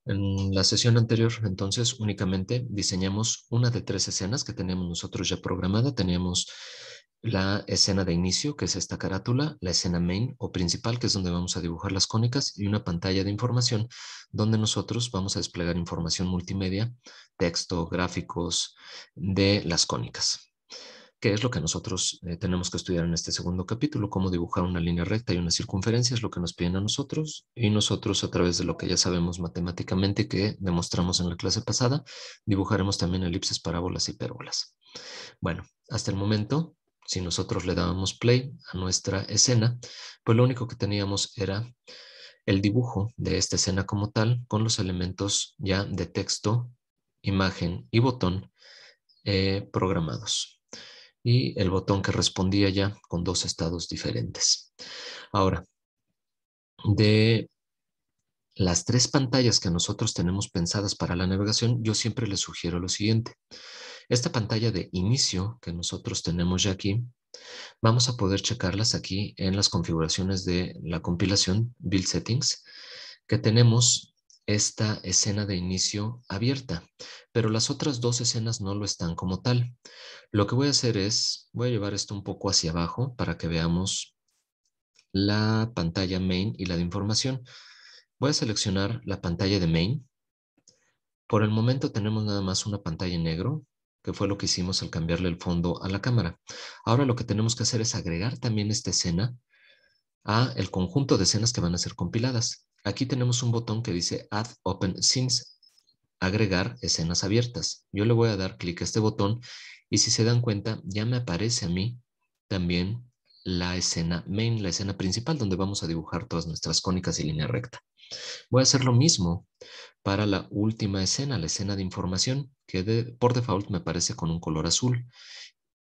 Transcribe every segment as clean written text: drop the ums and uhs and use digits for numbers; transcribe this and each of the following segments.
En la sesión anterior, entonces, únicamente diseñamos una de tres escenas que teníamos nosotros ya programada. Teníamos la escena de inicio, que es esta carátula, la escena main o principal, que es donde vamos a dibujar las cónicas, y una pantalla de información donde nosotros vamos a desplegar información multimedia, texto, gráficos de las cónicas, que es lo que nosotros tenemos que estudiar en este segundo capítulo: cómo dibujar una línea recta y una circunferencia. Es lo que nos piden a nosotros, y nosotros, a través de lo que ya sabemos matemáticamente que demostramos en la clase pasada, dibujaremos también elipses, parábolas y hipérbolas. Bueno, hasta el momento, si nosotros le dábamos play a nuestra escena, pues lo único que teníamos era el dibujo de esta escena como tal, con los elementos ya de texto, imagen y botón programados, y el botón que respondía ya con dos estados diferentes. Ahora, de las tres pantallas que nosotros tenemos pensadas para la navegación, yo siempre les sugiero lo siguiente. Esta pantalla de inicio que nosotros tenemos ya aquí, vamos a poder checarlas aquí en las configuraciones de la compilación Build Settings, que tenemos esta escena de inicio abierta, pero las otras dos escenas no lo están como tal. Lo que voy a hacer es, voy a llevar esto un poco hacia abajo para que veamos la pantalla main y la de información. Voy a seleccionar la pantalla de main. Por el momento tenemos nada más una pantalla en negro, que fue lo que hicimos al cambiarle el fondo a la cámara. Ahora lo que tenemos que hacer es agregar también esta escena a el conjunto de escenas que van a ser compiladas. Aquí tenemos un botón que dice Add Open Scenes, agregar escenas abiertas. Yo le voy a dar clic a este botón, y si se dan cuenta, ya me aparece a mí también la escena main, la escena principal, donde vamos a dibujar todas nuestras cónicas y línea recta. Voy a hacer lo mismo para la última escena, la escena de información, que por default me aparece con un color azul.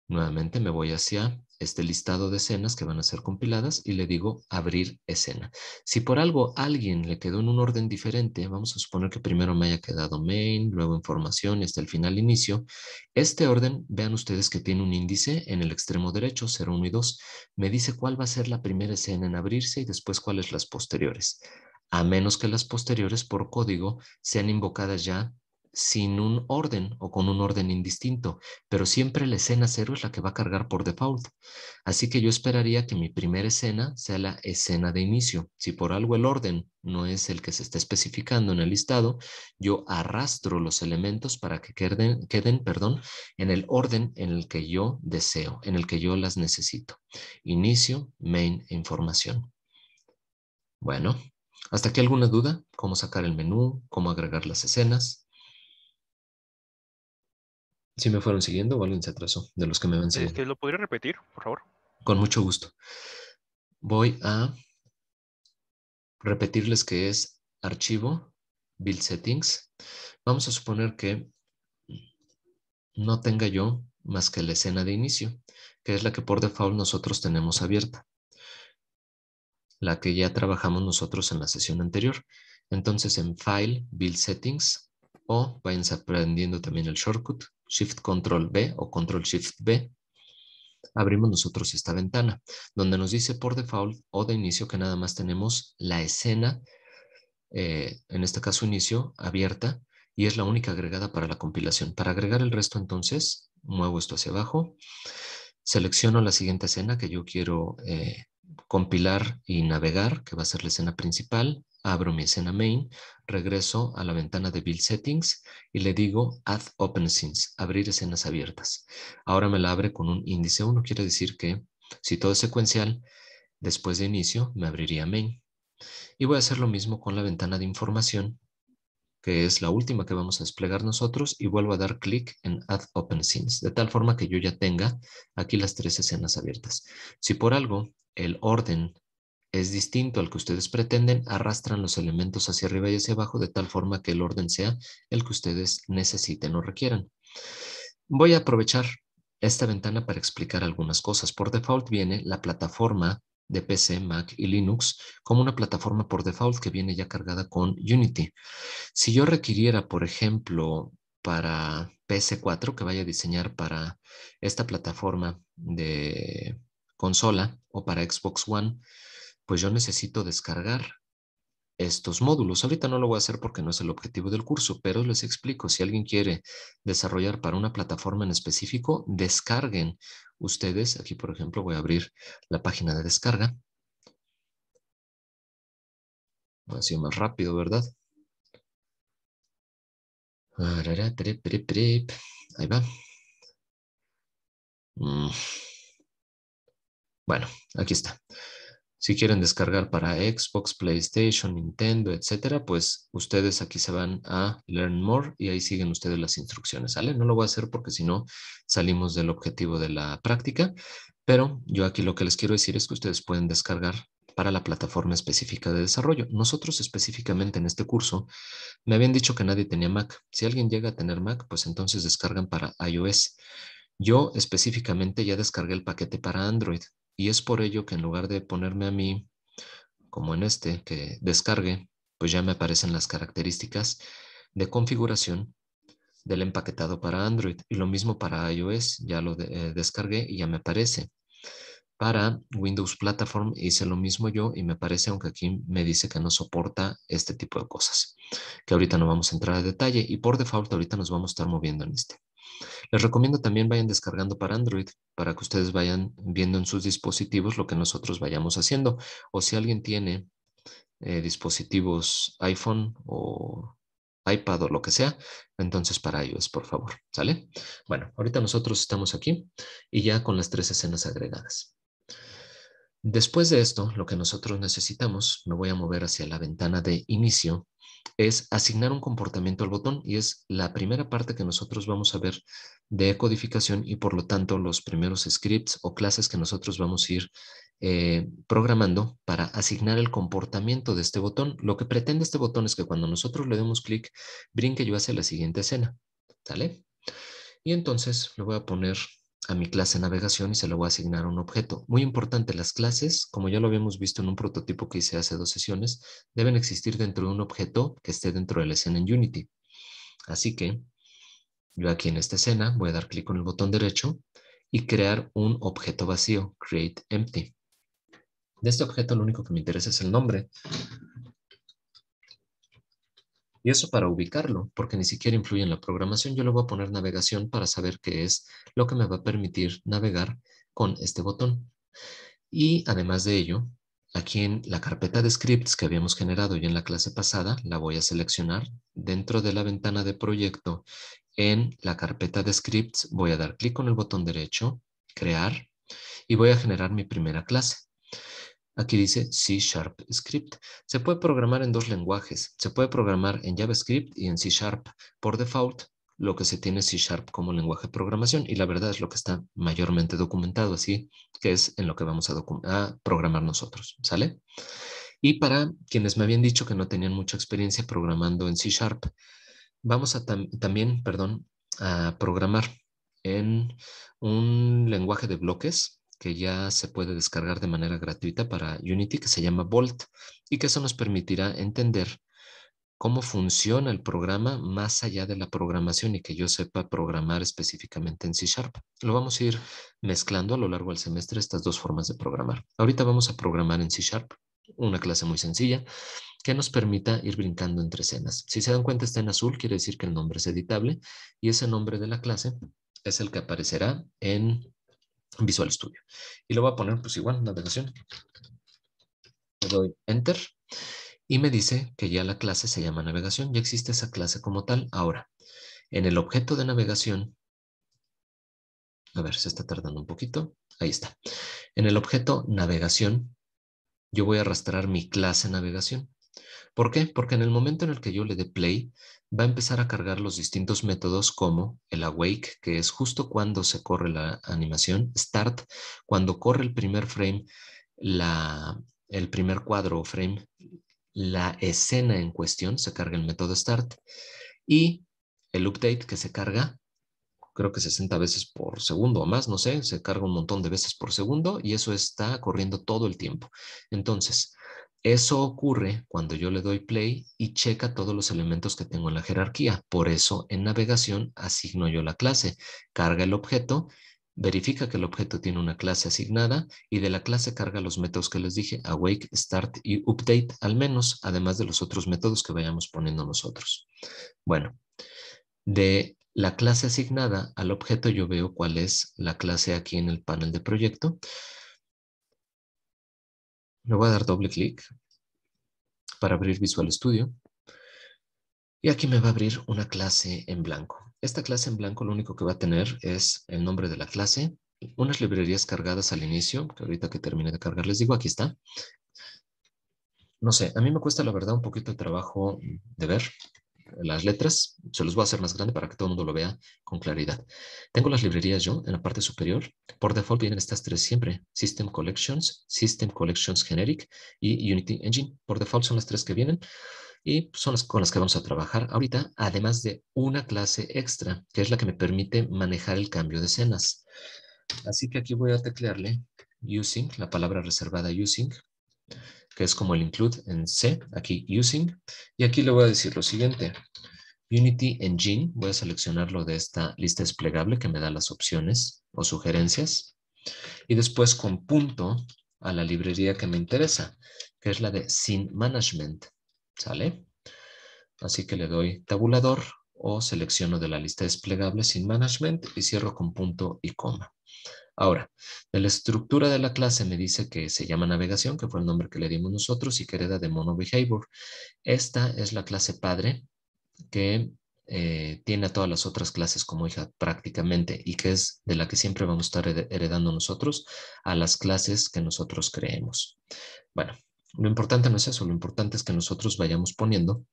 Nuevamente me voy hacia este listado de escenas que van a ser compiladas y le digo abrir escena. Si por algo a alguien le quedó en un orden diferente, vamos a suponer que primero me haya quedado main, luego información y hasta el final inicio. Este orden, vean ustedes que tiene un índice en el extremo derecho, 0, 1 y 2. Me dice cuál va a ser la primera escena en abrirse y después cuáles las posteriores. A menos que las posteriores por código sean invocadas ya sin un orden o con un orden indistinto, pero siempre la escena 0 es la que va a cargar por default. Así que yo esperaría que mi primera escena sea la escena de inicio. Si por algo el orden no es el que se está especificando en el listado, yo arrastro los elementos para que queden, en el orden en el que yo deseo, en el que yo las necesito. Inicio, main e información. Bueno, ¿hasta aquí alguna duda? ¿Cómo sacar el menú? ¿Cómo agregar las escenas? Si me fueron siguiendo o alguien se atrasó de los que me van siguiendo. ¿Lo podría repetir, por favor? Con mucho gusto. Voy a repetirles que es archivo, build settings. Vamos a suponer que no tenga yo más que la escena de inicio, que es la que por default nosotros tenemos abierta, la que ya trabajamos nosotros en la sesión anterior. Entonces en File, Build Settings, o váyanse aprendiendo también el shortcut, Shift Control B o Control Shift B, abrimos nosotros esta ventana, donde nos dice por default o de inicio que nada más tenemos la escena, en este caso inicio, abierta, y es la única agregada para la compilación. Para agregar el resto, entonces, muevo esto hacia abajo, selecciono la siguiente escena que yo quiero compilar y navegar, que va a ser la escena principal, abro mi escena main, regreso a la ventana de Build Settings y le digo Add Open Scenes, abrir escenas abiertas. Ahora me la abre con un índice 1, quiere decir que si todo es secuencial, después de inicio me abriría main. Y voy a hacer lo mismo con la ventana de información, que es la última que vamos a desplegar nosotros, y vuelvo a dar clic en Add Open Scenes, de tal forma que yo ya tenga aquí las tres escenas abiertas. Si por algo el orden es distinto al que ustedes pretenden, arrastran los elementos hacia arriba y hacia abajo de tal forma que el orden sea el que ustedes necesiten o requieran. Voy a aprovechar esta ventana para explicar algunas cosas. Por default viene la plataforma de PC, Mac y Linux como una plataforma por default que viene ya cargada con Unity. Si yo requiriera, por ejemplo, para PS4, que vaya a diseñar para esta plataforma de consola, o para Xbox One, pues yo necesito descargar estos módulos. Ahorita no lo voy a hacer porque no es el objetivo del curso, pero les explico. Si alguien quiere desarrollar para una plataforma en específico, descarguen ustedes. Aquí, por ejemplo, voy a abrir la página de descarga. Así más rápido, ¿verdad? Ahí va. Bueno, aquí está. Si quieren descargar para Xbox, PlayStation, Nintendo, etcétera, pues ustedes aquí se van a Learn More y ahí siguen ustedes las instrucciones, ¿sale? No lo voy a hacer porque si no salimos del objetivo de la práctica, pero yo aquí lo que les quiero decir es que ustedes pueden descargar para la plataforma específica de desarrollo. Nosotros específicamente en este curso me habían dicho que nadie tenía Mac. Si alguien llega a tener Mac, pues entonces descargan para iOS. Yo específicamente ya descargué el paquete para Android y es por ello que en lugar de ponerme a mí, como en este, que descargue, pues ya me aparecen las características de configuración del empaquetado para Android y lo mismo para iOS, ya lo descargué y ya me aparece. Para Windows Platform hice lo mismo yo y me parece, aunque aquí me dice que no soporta este tipo de cosas, que ahorita no vamos a entrar a detalle y por default ahorita nos vamos a estar moviendo en este. Les recomiendo también vayan descargando para Android para que ustedes vayan viendo en sus dispositivos lo que nosotros vayamos haciendo. O si alguien tiene dispositivos iPhone o iPad o lo que sea, entonces para iOS, por favor, ¿sale? Bueno, ahorita nosotros estamos aquí y ya con las 3 escenas agregadas. Después de esto, lo que nosotros necesitamos, me voy a mover hacia la ventana de inicio, es asignar un comportamiento al botón y es la primera parte que nosotros vamos a ver de codificación y por lo tanto los primeros scripts o clases que nosotros vamos a ir programando para asignar el comportamiento de este botón. Lo que pretende este botón es que cuando nosotros le demos clic, brinque yo hacia la siguiente escena, ¿sale? Y entonces le voy a poner a mi clase navegación y se le voy a asignar un objeto. Muy importante, las clases, como ya lo habíamos visto en un prototipo que hice hace 2 sesiones, deben existir dentro de un objeto que esté dentro de la escena en Unity. Así que yo aquí en esta escena voy a dar clic con el botón derecho y crear un objeto vacío, Create Empty. De este objeto lo único que me interesa es el nombre. Y eso para ubicarlo, porque ni siquiera influye en la programación. Yo le voy a poner navegación para saber qué es lo que me va a permitir navegar con este botón. Y además de ello, aquí en la carpeta de scripts que habíamos generado ya en la clase pasada, la voy a seleccionar. Dentro de la ventana de proyecto, en la carpeta de scripts, voy a dar clic con el botón derecho, crear, y voy a generar mi primera clase. Aquí dice C# Script. Se puede programar en 2 lenguajes. Se puede programar en JavaScript y en C#. Por default, lo que se tiene es C# como lenguaje de programación y la verdad es lo que está mayormente documentado, así que es en lo que vamos a programar nosotros, ¿sale? Y para quienes me habían dicho que no tenían mucha experiencia programando en C#, vamos a también, perdón, a programar en un lenguaje de bloques que ya se puede descargar de manera gratuita para Unity, que se llama Bolt, y que eso nos permitirá entender cómo funciona el programa más allá de la programación y que yo sepa programar específicamente en C#. Lo vamos a ir mezclando a lo largo del semestre estas 2 formas de programar. Ahorita vamos a programar en C#, una clase muy sencilla que nos permita ir brincando entre escenas. Si se dan cuenta está en azul, quiere decir que el nombre es editable y ese nombre de la clase es el que aparecerá en Visual Studio. Y lo voy a poner pues igual, navegación. Le doy Enter y me dice que ya la clase se llama navegación, ya existe esa clase como tal. Ahora, en el objeto de navegación, a ver, se está tardando un poquito, ahí está. En el objeto navegación, yo voy a arrastrar mi clase navegación. ¿Por qué? Porque en el momento en el que yo le dé play, va a empezar a cargar los distintos métodos como el awake, que es justo cuando se corre la animación, start, cuando corre el primer frame, el primer cuadro o frame, la escena en cuestión, se carga el método start, y el update que se carga, creo que 60 veces por segundo o más, no sé, se carga un montón de veces por segundo y eso está corriendo todo el tiempo. Entonces, eso ocurre cuando yo le doy play y checa todos los elementos que tengo en la jerarquía. Por eso en navegación asigno yo la clase, carga el objeto verifica que el objeto tiene una clase asignada y de la clase carga los métodos que les dije, awake, start y update, al menos, además de los otros métodos que vayamos poniendo nosotros. Bueno, de la clase asignada al objeto yo veo cuál es la clase aquí en el panel de proyecto. Le voy a dar doble clic para abrir Visual Studio. Y aquí me va a abrir una clase en blanco. Esta clase en blanco lo único que va a tener es el nombre de la clase, unas librerías cargadas al inicio, que ahorita que termine de cargar les digo, aquí está. No sé, a mí me cuesta la verdad un poquito de trabajo de ver las letras. Se los voy a hacer más grande para que todo el mundo lo vea con claridad. Tengo las librerías yo en la parte superior. Por default vienen estas tres siempre. System Collections Generic y Unity Engine. Por default son las tres que vienen y son las con las que vamos a trabajar ahorita, además de una clase extra, que es la que me permite manejar el cambio de escenas. Así que aquí voy a teclearle using, la palabra reservada using, que es como el include en C, aquí using, y aquí le voy a decir lo siguiente. Unity Engine, voy a seleccionarlo de esta lista desplegable que me da las opciones o sugerencias, y después con punto a la librería que me interesa, que es la de Scene Management, ¿sale? Así que le doy tabulador o selecciono de la lista desplegable Scene Management y cierro con punto y coma. Ahora, de la estructura de la clase me dice que se llama navegación, que fue el nombre que le dimos nosotros, y que hereda de MonoBehavior. Esta es la clase padre que tiene a todas las otras clases como hija prácticamente y que es de la que siempre vamos a estar heredando nosotros a las clases que nosotros creemos. Bueno, lo importante no es eso, lo importante es que nosotros vayamos poniendo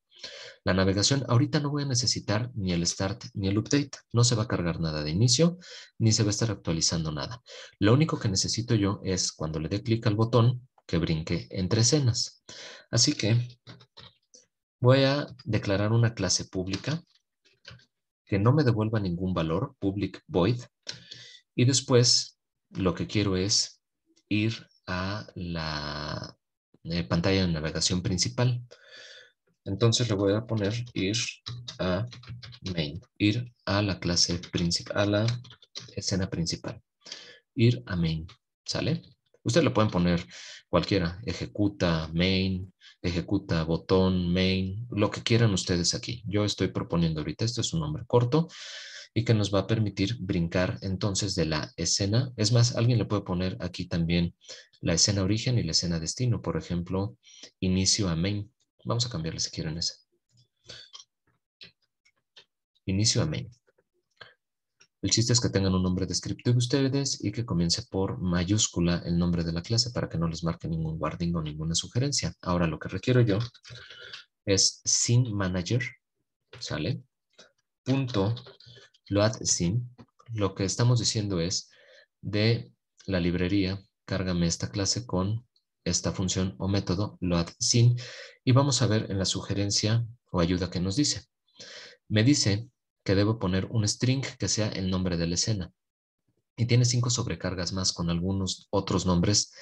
la navegación. Ahorita no voy a necesitar ni el start ni el update. No se va a cargar nada de inicio, ni se va a estar actualizando nada. Lo único que necesito yo es cuando le dé clic al botón que brinque entre escenas. Así que voy a declarar una clase pública que no me devuelva ningún valor, public void, y después lo que quiero es ir a la pantalla de navegación principal. Entonces le voy a poner ir a main, ir a la clase principal, a la escena principal, ir a main, ¿sale? Ustedes le pueden poner cualquiera, ejecuta main, ejecuta botón main, lo que quieran ustedes aquí. Yo estoy proponiendo ahorita, esto es un nombre corto y que nos va a permitir brincar entonces de la escena. Es más, alguien le puede poner aquí también la escena origen y la escena destino, por ejemplo, inicio a main. Vamos a cambiarle si quieren esa. Inicio a main. El chiste es que tengan un nombre descriptivo ustedes y que comience por mayúscula el nombre de la clase para que no les marque ningún guarding o ninguna sugerencia. Ahora lo que requiero yo es scene manager, ¿sale? Punto load scene. Lo que estamos diciendo es de la librería, cárgame esta clase con esta función o método load scene y vamos a ver en la sugerencia o ayuda que nos dice. Me dice que debo poner un string que sea el nombre de la escena. Y tiene 5 sobrecargas más con algunos otros nombres,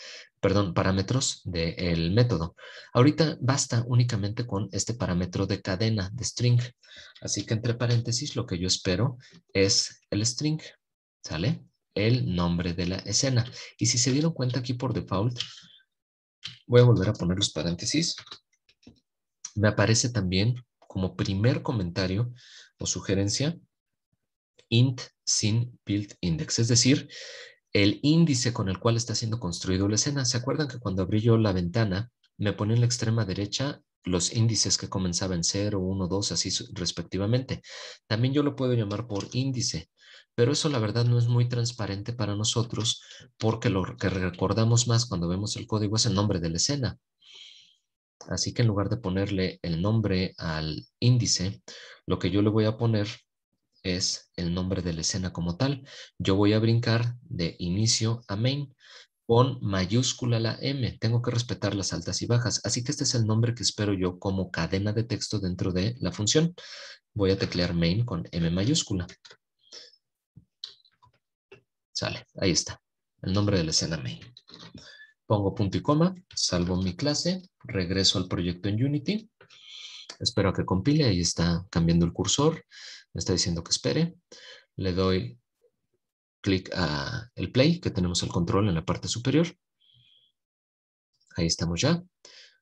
perdón, parámetros del método. Ahorita basta únicamente con este parámetro de cadena, de string. Así que entre paréntesis lo que yo espero es el string, ¿sale? El nombre de la escena. Y si se dieron cuenta aquí por default, voy a volver a poner los paréntesis. Me aparece también como primer comentario o sugerencia int sin build index, es decir, el índice con el cual está siendo construido la escena. ¿Se acuerdan que cuando abrí yo la ventana me ponía en la extrema derecha los índices que comenzaban en 0, 1, 2, así respectivamente? También yo lo puedo llamar por índice, pero eso la verdad no es muy transparente para nosotros porque lo que recordamos más cuando vemos el código es el nombre de la escena. Así que en lugar de ponerle el nombre al índice, lo que yo le voy a poner es el nombre de la escena como tal. Yo voy a brincar de inicio a main con mayúscula la M. Tengo que respetar las altas y bajas. Así que este es el nombre que espero yo como cadena de texto dentro de la función. Voy a teclear main con M mayúscula. Sale, ahí está. El nombre de la escena main. Pongo punto y coma, salvo mi clase, regreso al proyecto en Unity. Espero a que compile, ahí está cambiando el cursor. Me está diciendo que espere. Le doy clic a el play, que tenemos el control en la parte superior. Ahí estamos ya.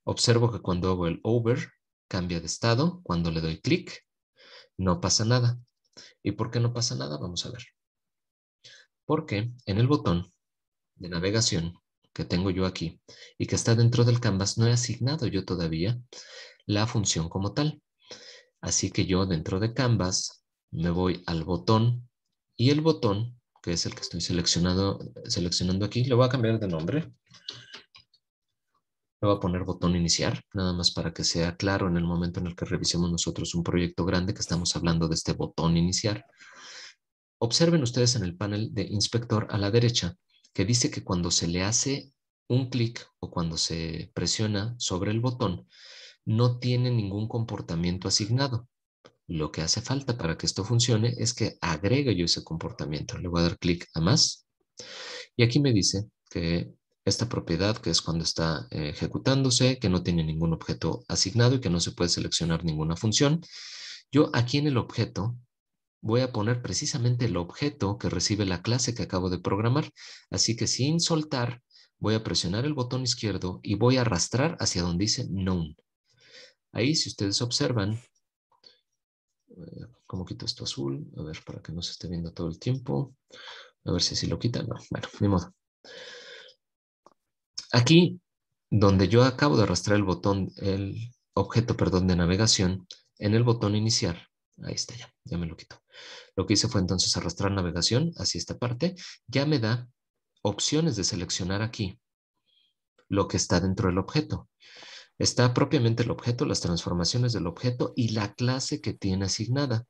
Observo que cuando hago el over, cambia de estado. Cuando le doy clic, no pasa nada. ¿Y por qué no pasa nada? Vamos a ver. Porque en el botón de navegación que tengo yo aquí y que está dentro del canvas, no he asignado yo todavía la función como tal. Así que yo dentro de Canvas me voy al botón y el botón, que es el que estoy seleccionando aquí, le voy a cambiar de nombre. Le voy a poner botón iniciar, nada más para que sea claro en el momento en el que revisemos nosotros un proyecto grande que estamos hablando de este botón iniciar. Observen ustedes en el panel de inspector a la derecha que dice que cuando se le hace un clic o cuando se presiona sobre el botón, no tiene ningún comportamiento asignado. Lo que hace falta para que esto funcione es que agregue yo ese comportamiento. Le voy a dar clic a más y aquí me dice que esta propiedad, que es cuando está ejecutándose, que no tiene ningún objeto asignado y que no se puede seleccionar ninguna función. Yo aquí en el objeto voy a poner precisamente el objeto que recibe la clase que acabo de programar. Así que sin soltar, voy a presionar el botón izquierdo y voy a arrastrar hacia donde dice Known. Ahí, si ustedes observan, ¿cómo quito esto azul? A ver, para que no se esté viendo todo el tiempo. A ver si así lo quita. No, bueno, ni modo. Aquí, donde yo acabo de arrastrar el objeto, perdón, de navegación, en el botón iniciar, ahí está ya me lo quito. Lo que hice fue entonces arrastrar navegación hacia esta parte. Ya me da opciones de seleccionar aquí lo que está dentro del objeto. Está propiamente el objeto, las transformaciones del objeto y la clase que tiene asignada.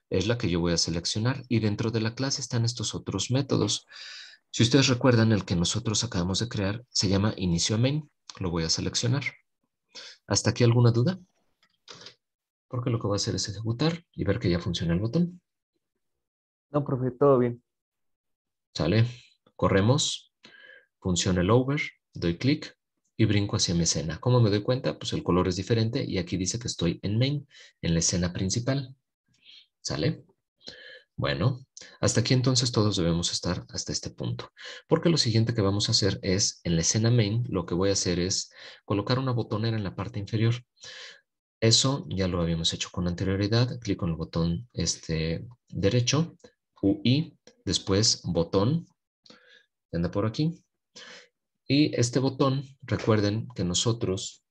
Es la que yo voy a seleccionar y dentro de la clase están estos otros métodos. Si ustedes recuerdan, el que nosotros acabamos de crear se llama inicio main. Lo voy a seleccionar. ¿Hasta aquí alguna duda? Porque lo que voy a hacer es ejecutar y ver que ya funciona el botón. No, profe, todo bien. ¿Sale? Corremos, funciona el over, doy clic y brinco hacia mi escena. ¿Cómo me doy cuenta? Pues el color es diferente y aquí dice que estoy en main, en la escena principal. ¿Sale? Bueno, hasta aquí entonces todos debemos estar hasta este punto, porque lo siguiente que vamos a hacer es, en la escena main, lo que voy a hacer es colocar una botonera en la parte inferior. Eso ya lo habíamos hecho con anterioridad. Clico en el botón derecho, UI, después botón, que anda por aquí. Y este botón, recuerden que nosotros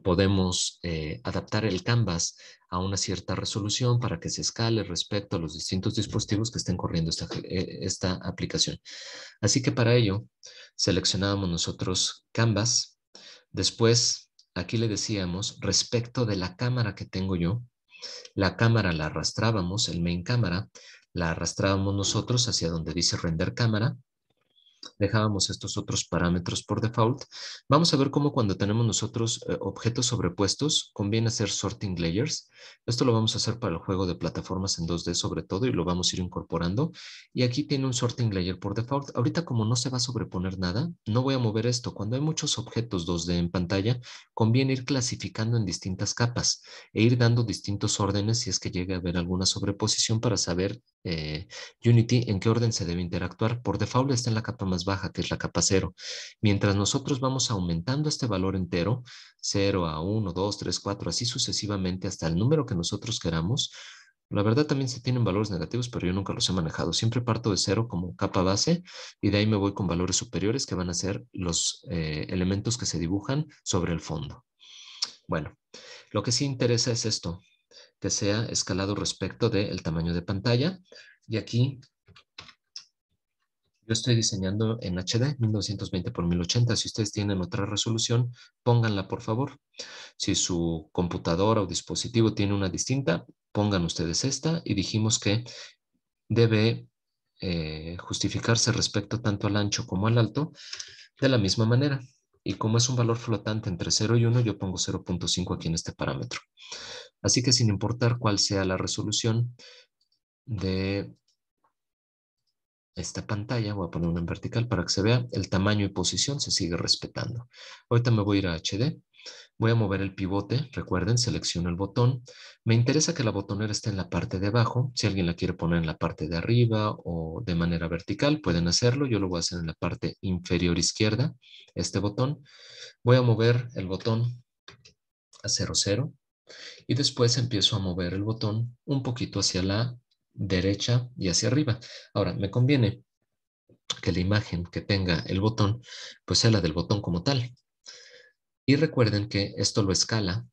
podemos adaptar el canvas a una cierta resolución para que se escale respecto a los distintos dispositivos que estén corriendo esta aplicación. Así que para ello seleccionábamos nosotros canvas. Después, aquí le decíamos respecto de la cámara que tengo yo, la cámara la arrastrábamos, el main cámara, la arrastrábamos nosotros hacia donde dice render cámara, dejábamos estos otros parámetros por default. Vamos a ver cómo cuando tenemos nosotros objetos sobrepuestos, conviene hacer sorting layers. Esto lo vamos a hacer para el juego de plataformas en 2D sobre todo y lo vamos a ir incorporando. Y aquí tiene un sorting layer por default. Ahorita como no se va a sobreponer nada, no voy a mover esto. Cuando hay muchos objetos 2D en pantalla, conviene ir clasificando en distintas capas e ir dando distintos órdenes si es que llegue a haber alguna sobreposición para saber Unity en qué orden se debe interactuar. Por default está en la capa más baja, que es la capa 0. Mientras nosotros vamos aumentando este valor entero, 0 a 1, 2, 3, 4, así sucesivamente hasta el número que nosotros queramos. La verdad también se tienen valores negativos, pero yo nunca los he manejado. Siempre parto de 0 como capa base y de ahí me voy con valores superiores que van a ser los elementos que se dibujan sobre el fondo. Bueno, lo que sí interesa es esto, que sea escalado respecto del tamaño de pantalla. Y aquí yo estoy diseñando en HD 1920 por 1080. Si ustedes tienen otra resolución, pónganla por favor. Si su computadora o dispositivo tiene una distinta, pongan ustedes esta y dijimos que debe justificarse respecto tanto al ancho como al alto de la misma manera. Y como es un valor flotante entre 0 y 1, yo pongo 0.5 aquí en este parámetro. Así que sin importar cuál sea la resolución de esta pantalla, voy a poner una en vertical para que se vea, el tamaño y posición se sigue respetando. Ahorita me voy a ir a HD Voy a mover el pivote, recuerden, selecciono el botón. Me interesa que la botonera esté en la parte de abajo. Si alguien la quiere poner en la parte de arriba o de manera vertical, pueden hacerlo. Yo lo voy a hacer en la parte inferior izquierda, este botón. Voy a mover el botón a 00 y después empiezo a mover el botón un poquito hacia la derecha y hacia arriba. Ahora, me conviene que la imagen que tenga el botón, pues sea la del botón como tal. Y recuerden que esto lo escala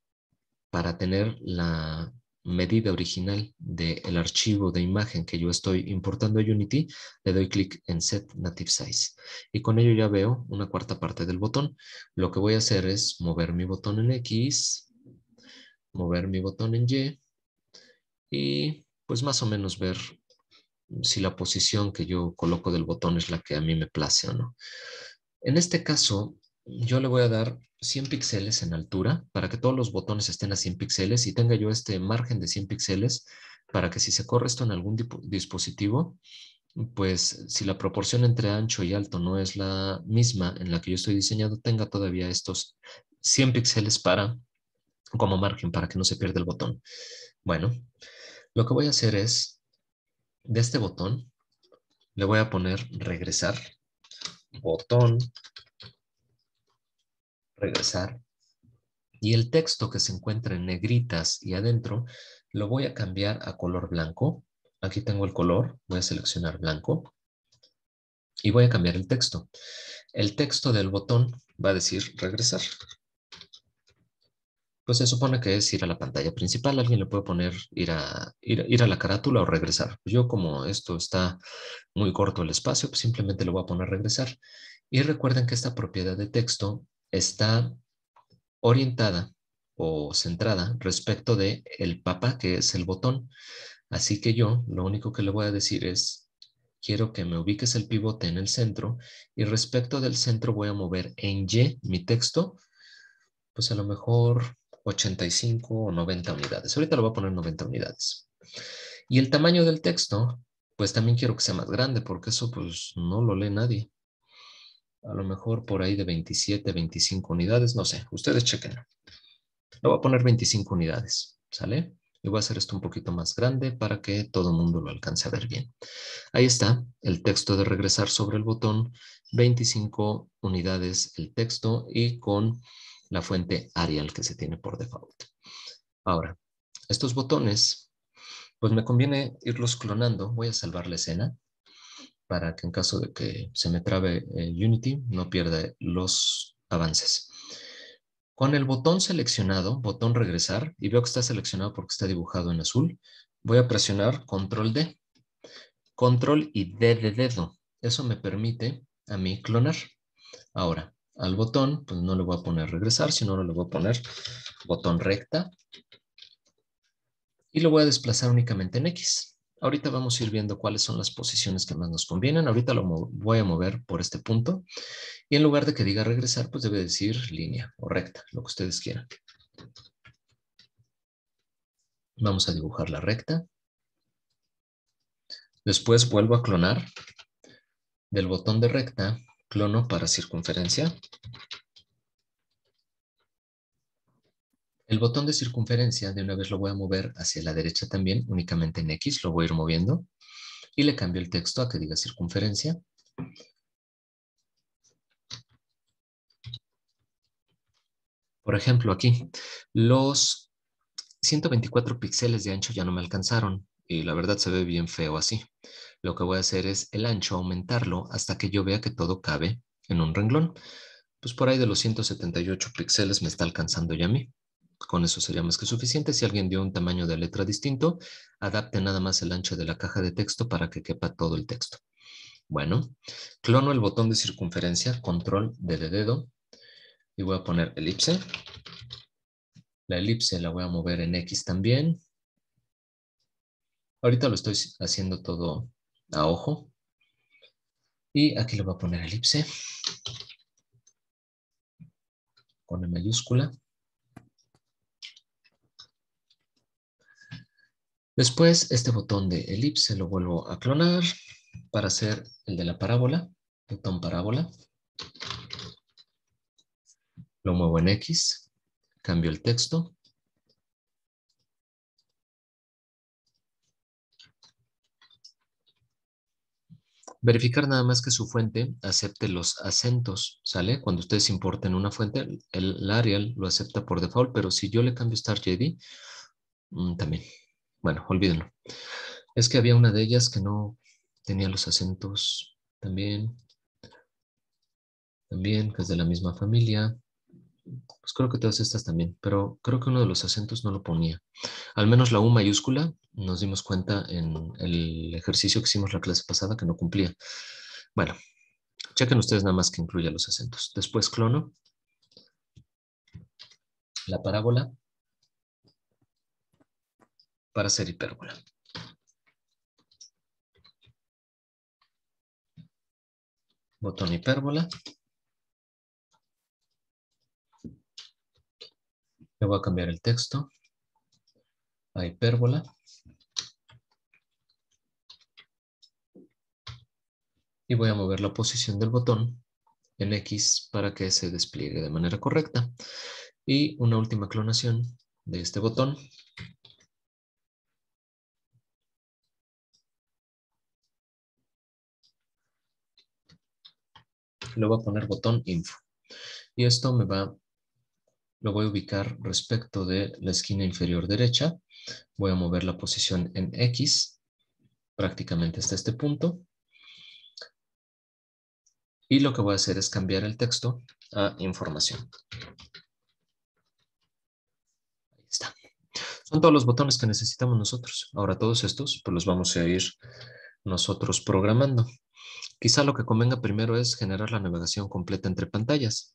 para tener la medida original del archivo de imagen que yo estoy importando a Unity, le doy clic en Set Native Size. Y con ello ya veo una cuarta parte del botón. Lo que voy a hacer es mover mi botón en X, mover mi botón en Y y pues más o menos ver si la posición que yo coloco del botón es la que a mí me place o no. En este caso, yo le voy a dar 100 píxeles en altura para que todos los botones estén a 100 píxeles y tenga yo este margen de 100 píxeles para que si se corre esto en algún dispositivo, pues si la proporción entre ancho y alto no es la misma en la que yo estoy diseñando, tenga todavía estos 100 píxeles como margen para que no se pierda el botón. Bueno, lo que voy a hacer es, de este botón, le voy a poner regresar, botón, regresar, y el texto que se encuentra en negritas y adentro lo voy a cambiar a color blanco. Aquí tengo el color, voy a seleccionar blanco y voy a cambiar el texto. El texto del botón va a decir regresar. Pues se supone que es ir a la pantalla principal. Alguien le puede poner ir a la carátula o regresar. Yo como esto está muy corto el espacio, pues simplemente le voy a poner regresar. Y recuerden que esta propiedad de texto está orientada o centrada respecto de el papá, que es el botón. Así que yo lo único que le voy a decir es, quiero que me ubiques el pivote en el centro y respecto del centro voy a mover en Y mi texto, pues a lo mejor 85 o 90 unidades. Ahorita lo voy a poner 90 unidades. Y el tamaño del texto, pues también quiero que sea más grande porque eso pues no lo lee nadie. A lo mejor por ahí de 27, 25 unidades, no sé, ustedes chequen. Le voy a poner 25 unidades, ¿sale? Y voy a hacer esto un poquito más grande para que todo el mundo lo alcance a ver bien. Ahí está el texto de regresar sobre el botón, 25 unidades el texto y con la fuente Arial que se tiene por default. Ahora, estos botones, pues me conviene irlos clonando. Voy a salvar la escena para que en caso de que se me trabe Unity no pierda los avances. Con el botón seleccionado, botón regresar, y veo que está seleccionado porque está dibujado en azul, voy a presionar Control D. Control y D de dedo. Eso me permite a mí clonar. Ahora, al botón, pues no le voy a poner regresar, sino le voy a poner botón recta y lo voy a desplazar únicamente en X. Ahorita vamos a ir viendo cuáles son las posiciones que más nos convienen. Ahorita lo voy a mover por este punto y en lugar de que diga regresar, pues debe decir línea o recta, lo que ustedes quieran. Vamos a dibujar la recta. Después vuelvo a clonar. Del botón de recta, clono para circunferencia. El botón de circunferencia de una vez lo voy a mover hacia la derecha también, únicamente en X, lo voy a ir moviendo. Y le cambio el texto a que diga circunferencia. Por ejemplo, aquí, los 124 píxeles de ancho ya no me alcanzaron y la verdad se ve bien feo así. Lo que voy a hacer es el ancho aumentarlo hasta que yo vea que todo cabe en un renglón. Pues por ahí de los 178 píxeles me está alcanzando ya a mí. Con eso sería más que suficiente. Si alguien dio un tamaño de letra distinto, adapte nada más el ancho de la caja de texto para que quepa todo el texto. Bueno, clono el botón de circunferencia, control de dedo, y voy a poner elipse. La elipse la voy a mover en X también. Ahorita lo estoy haciendo todo a ojo. Y aquí le voy a poner elipse con E mayúscula. Después, este botón de elipse lo vuelvo a clonar para hacer el de la parábola, botón parábola. Lo muevo en X. Cambio el texto. Verificar nada más que su fuente acepte los acentos, ¿sale? Cuando ustedes importen una fuente, el Arial lo acepta por default, pero si yo le cambio StarJD, también. Bueno, olvídenlo. Es que había una de ellas que no tenía los acentos también, que es de la misma familia. Pues creo que todas estas también, pero creo que uno de los acentos no lo ponía. Al menos la U mayúscula nos dimos cuenta en el ejercicio que hicimos la clase pasada que no cumplía. Bueno, chequen ustedes nada más que incluya los acentos. Después clono la parábola para hacer hipérbola. Botón hipérbola. Le voy a cambiar el texto a hipérbola. Y voy a mover la posición del botón en X para que se despliegue de manera correcta. Y una última clonación de este botón. Le voy a poner botón info. Y esto lo voy a ubicar respecto de la esquina inferior derecha. Voy a mover la posición en X, prácticamente hasta este punto. Y lo que voy a hacer es cambiar el texto a información. Ahí está. Son todos los botones que necesitamos nosotros. Ahora todos estos pues los vamos a ir nosotros programando. Quizá lo que convenga primero es generar la navegación completa entre pantallas.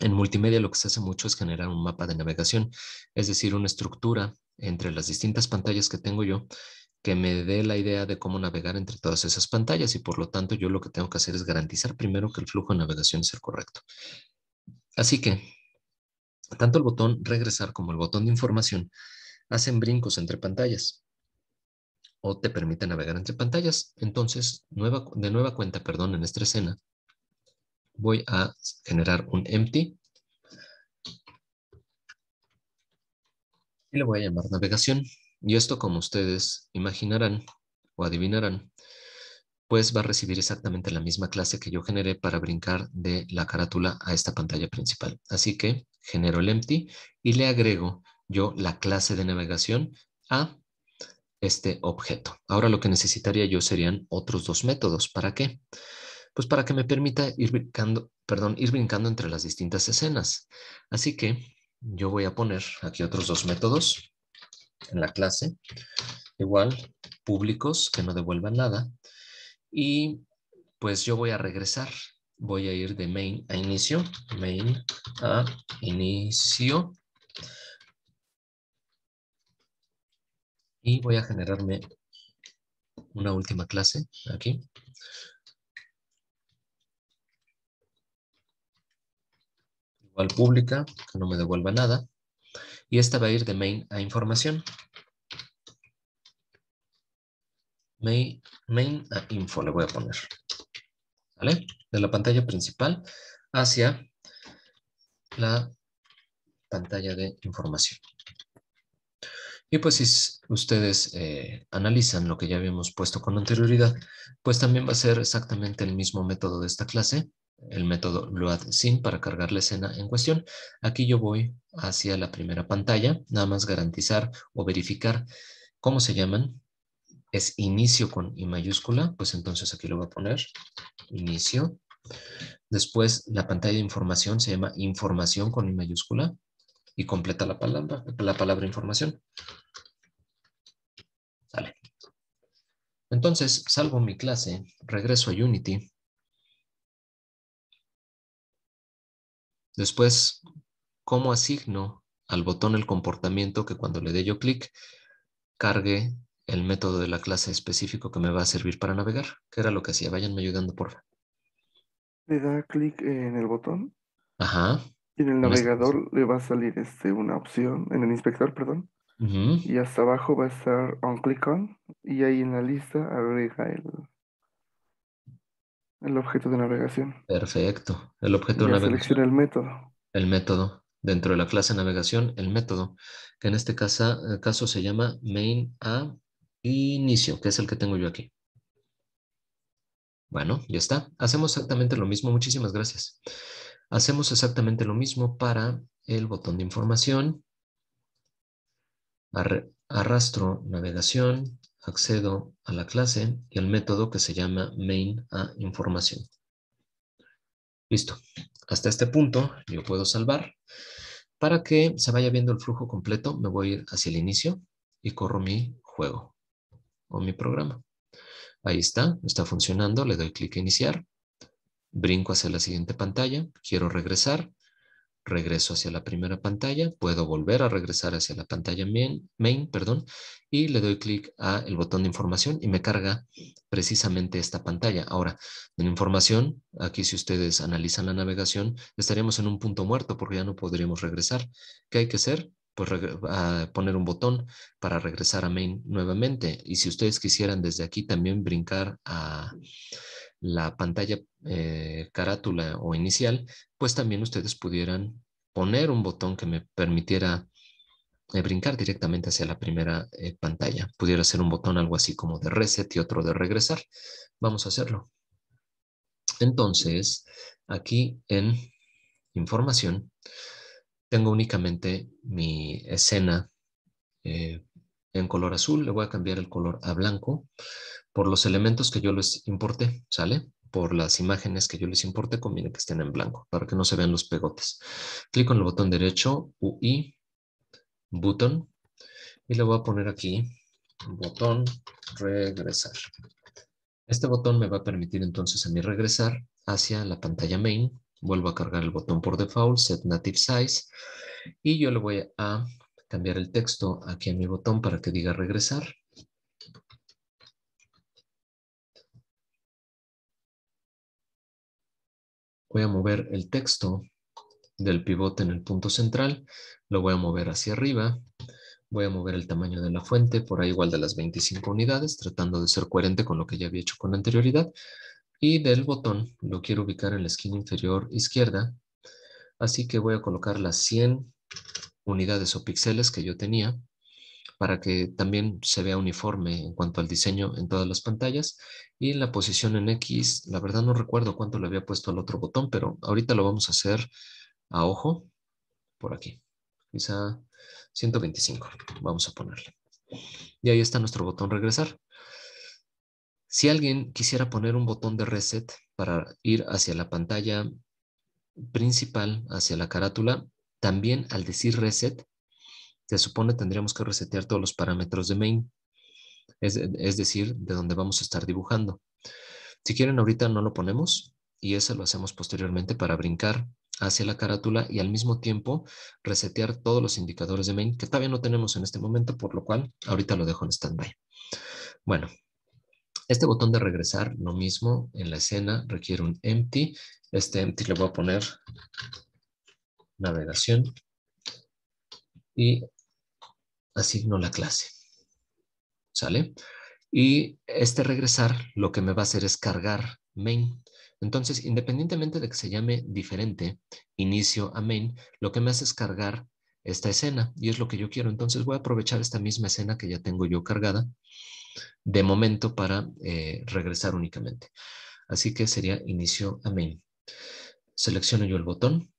En multimedia lo que se hace mucho es generar un mapa de navegación, es decir, una estructura entre las distintas pantallas que tengo yo que me dé la idea de cómo navegar entre todas esas pantallas y por lo tanto yo lo que tengo que hacer es garantizar primero que el flujo de navegación es el correcto. Así que tanto el botón regresar como el botón de información hacen brincos entre pantallas o te permiten navegar entre pantallas. Entonces, de nueva cuenta, perdón, en esta escena, voy a generar un empty y le voy a llamar navegación. Y esto, como ustedes imaginarán o adivinarán, pues va a recibir exactamente la misma clase que yo generé para brincar de la carátula a esta pantalla principal. Así que genero el empty y le agrego yo la clase de navegación a este objeto. Ahora lo que necesitaría yo serían otros dos métodos. ¿Para qué? Pues para que me permita ir brincando entre las distintas escenas. Así que yo voy a poner aquí otros dos métodos en la clase, igual públicos que no devuelvan nada. Y pues yo voy a regresar. Voy a ir de main a inicio, main a inicio. Y voy a generarme una última clase aquí. Igual pública, que no me devuelva nada. Y esta va a ir de main a información. Main a info le voy a poner. ¿Vale? De la pantalla principal hacia la pantalla de información. Y pues si ustedes analizan lo que ya habíamos puesto con anterioridad, pues también va a ser exactamente el mismo método de esta clase, el método loadScene para cargar la escena en cuestión. Aquí yo voy hacia la primera pantalla, nada más garantizar o verificar cómo se llaman. Es inicio con I mayúscula, pues entonces aquí lo voy a poner, inicio. Después la pantalla de información se llama información con I mayúscula y completa la palabra información. Sale. Entonces, salvo mi clase, regreso a Unity. Después, ¿cómo asigno al botón el comportamiento que cuando le dé yo clic, cargue el método de la clase específico que me va a servir para navegar? ¿Qué era lo que hacía? Váyanme ayudando, por favor. Le da clic en el botón Ajá, y en el en esta cosa. navegador le va a salir una opción, en el inspector, perdón, Ujú. y hasta abajo va a estar on click on y ahí en la lista agrega el objeto de navegación Perfecto. El objeto y de ya navegación, selecciona el método. el método. dentro de la clase navegación el método, que en este caso se llama main a inicio, que es el que tengo yo aquí. Bueno, ya está. Hacemos exactamente lo mismo. Muchísimas gracias. Hacemos exactamente lo mismo para el botón de información. Arrastro navegación, accedo a la clase y al método que se llama main a información. Listo. Hasta este punto yo puedo salvar. Para que se vaya viendo el flujo completo, me voy a ir hacia el inicio y corro mi juego o mi programa. Ahí está funcionando. Le doy clic a iniciar. Brinco hacia la siguiente pantalla. Quiero regresar. Regreso hacia la primera pantalla, puedo volver a regresar hacia la pantalla main, perdón, y le doy clic a el botón de información y me carga precisamente esta pantalla. Ahora, en información, aquí si ustedes analizan la navegación, estaríamos en un punto muerto porque ya no podríamos regresar. ¿Qué hay que hacer? Pues poner un botón para regresar a main nuevamente. Y si ustedes quisieran desde aquí también brincar a la pantalla carátula o inicial, pues también ustedes pudieran poner un botón que me permitiera brincar directamente hacia la primera pantalla. Pudiera ser un botón algo así como de reset y otro de regresar. Vamos a hacerlo. Entonces, aquí en información, tengo únicamente mi escena en color azul. Le voy a cambiar el color a blanco por los elementos que yo les importé, ¿sale? Por las imágenes que yo les importe, conviene que estén en blanco para que no se vean los pegotes. Clico en el botón derecho, UI, button, y le voy a poner aquí botón regresar. Este botón me va a permitir entonces a mí regresar hacia la pantalla main. Vuelvo a cargar el botón por default, set native size, y yo le voy a cambiar el texto aquí en mi botón para que diga regresar. Voy a mover el texto del pivote en el punto central, lo voy a mover hacia arriba, voy a mover el tamaño de la fuente por ahí igual de las 25 unidades, tratando de ser coherente con lo que ya había hecho con anterioridad, y del botón lo quiero ubicar en la esquina inferior izquierda, así que voy a colocar las 100 unidades o píxeles que yo tenía para que también se vea uniforme en cuanto al diseño en todas las pantallas. Y la posición en X, la verdad no recuerdo cuánto le había puesto al otro botón, pero ahorita lo vamos a hacer a ojo por aquí. Quizá 125, vamos a ponerle. Y ahí está nuestro botón regresar. Si alguien quisiera poner un botón de reset para ir hacia la pantalla principal, hacia la carátula, también al decir reset, se supone tendríamos que resetear todos los parámetros de main, es decir, de donde vamos a estar dibujando. Si quieren, ahorita no lo ponemos y eso lo hacemos posteriormente para brincar hacia la carátula y al mismo tiempo resetear todos los indicadores de main que todavía no tenemos en este momento, por lo cual ahorita lo dejo en standby. Bueno, este botón de regresar, lo mismo en la escena, requiere un empty. Este empty le voy a poner navegación y asigno la clase. ¿Sale? Y este regresar lo que me va a hacer es cargar main. Entonces, independientemente de que se llame diferente, inicio a main, lo que me hace es cargar esta escena y es lo que yo quiero. Entonces voy a aprovechar esta misma escena que ya tengo yo cargada de momento para regresar únicamente. Así que sería inicio a main. Selecciono yo el botón.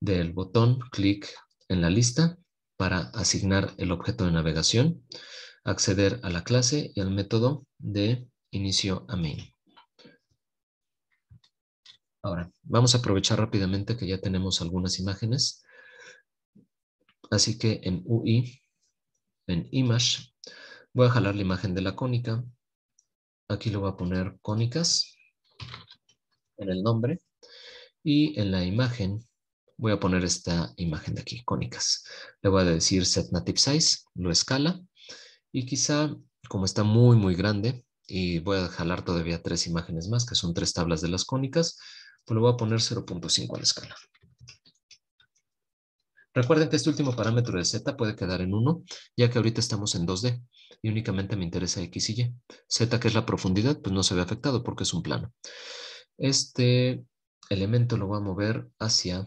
Del botón, clic en la lista para asignar el objeto de navegación, acceder a la clase y al método de inicio a main. Ahora, vamos a aprovechar rápidamente que ya tenemos algunas imágenes. Así que en UI, en Image, voy a jalar la imagen de la cónica. Aquí le voy a poner cónicas en el nombre. Y en la imagen voy a poner esta imagen de aquí, cónicas. Le voy a decir Set Native Size, lo escala. Y quizá, como está muy, muy grande, y voy a jalar todavía 3 imágenes más, que son 3 tablas de las cónicas, pues le voy a poner 0.5 a la escala. Recuerden que este último parámetro de Z puede quedar en 1, ya que ahorita estamos en 2D y únicamente me interesa X y Y. Z, que es la profundidad, pues no se ve afectado porque es un plano. Este elemento lo voy a mover hacia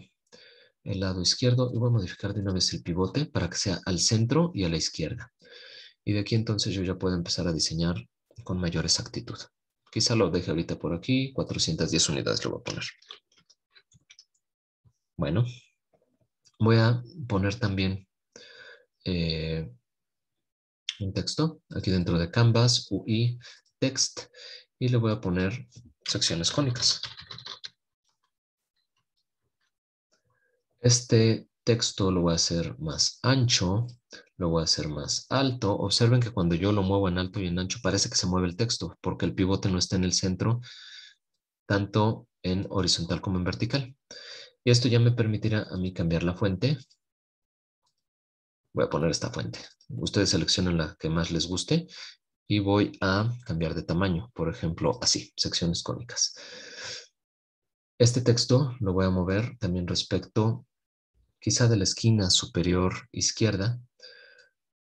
el lado izquierdo y voy a modificar de una vez el pivote para que sea al centro y a la izquierda. Y de aquí entonces yo ya puedo empezar a diseñar con mayor exactitud. Quizá lo deje ahorita por aquí, 410 unidades lo voy a poner. Bueno, voy a poner también un texto aquí dentro de Canvas, UI, text, y le voy a poner secciones cónicas. Este texto lo voy a hacer más ancho, lo voy a hacer más alto. Observen que cuando yo lo muevo en alto y en ancho parece que se mueve el texto porque el pivote no está en el centro, tanto en horizontal como en vertical. Y esto ya me permitirá a mí cambiar la fuente. Voy a poner esta fuente. Ustedes seleccionan la que más les guste y voy a cambiar de tamaño. Por ejemplo, así, secciones cónicas. Este texto lo voy a mover también respecto quizá de la esquina superior izquierda,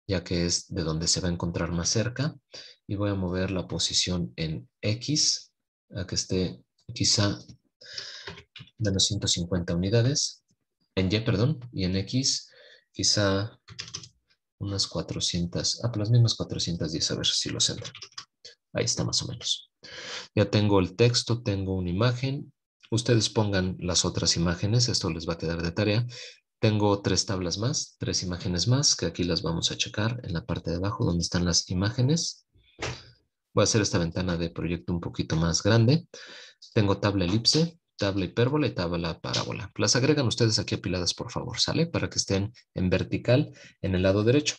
ya que es de donde se va a encontrar más cerca. Y voy a mover la posición en X a que esté quizá de los 150 unidades. En Y, perdón, y en X quizá unas 400, pues las mismas 410, a ver si lo centro. Ahí está más o menos. Ya tengo el texto, tengo una imagen. Ustedes pongan las otras imágenes, esto les va a quedar de tarea. Tengo 3 tablas más, 3 imágenes más, que aquí las vamos a checar en la parte de abajo donde están las imágenes. Voy a hacer esta ventana de proyecto un poquito más grande. Tengo tabla elipse, tabla hipérbola y tabla parábola. Las agregan ustedes aquí apiladas, por favor, ¿sale? Para que estén en vertical en el lado derecho.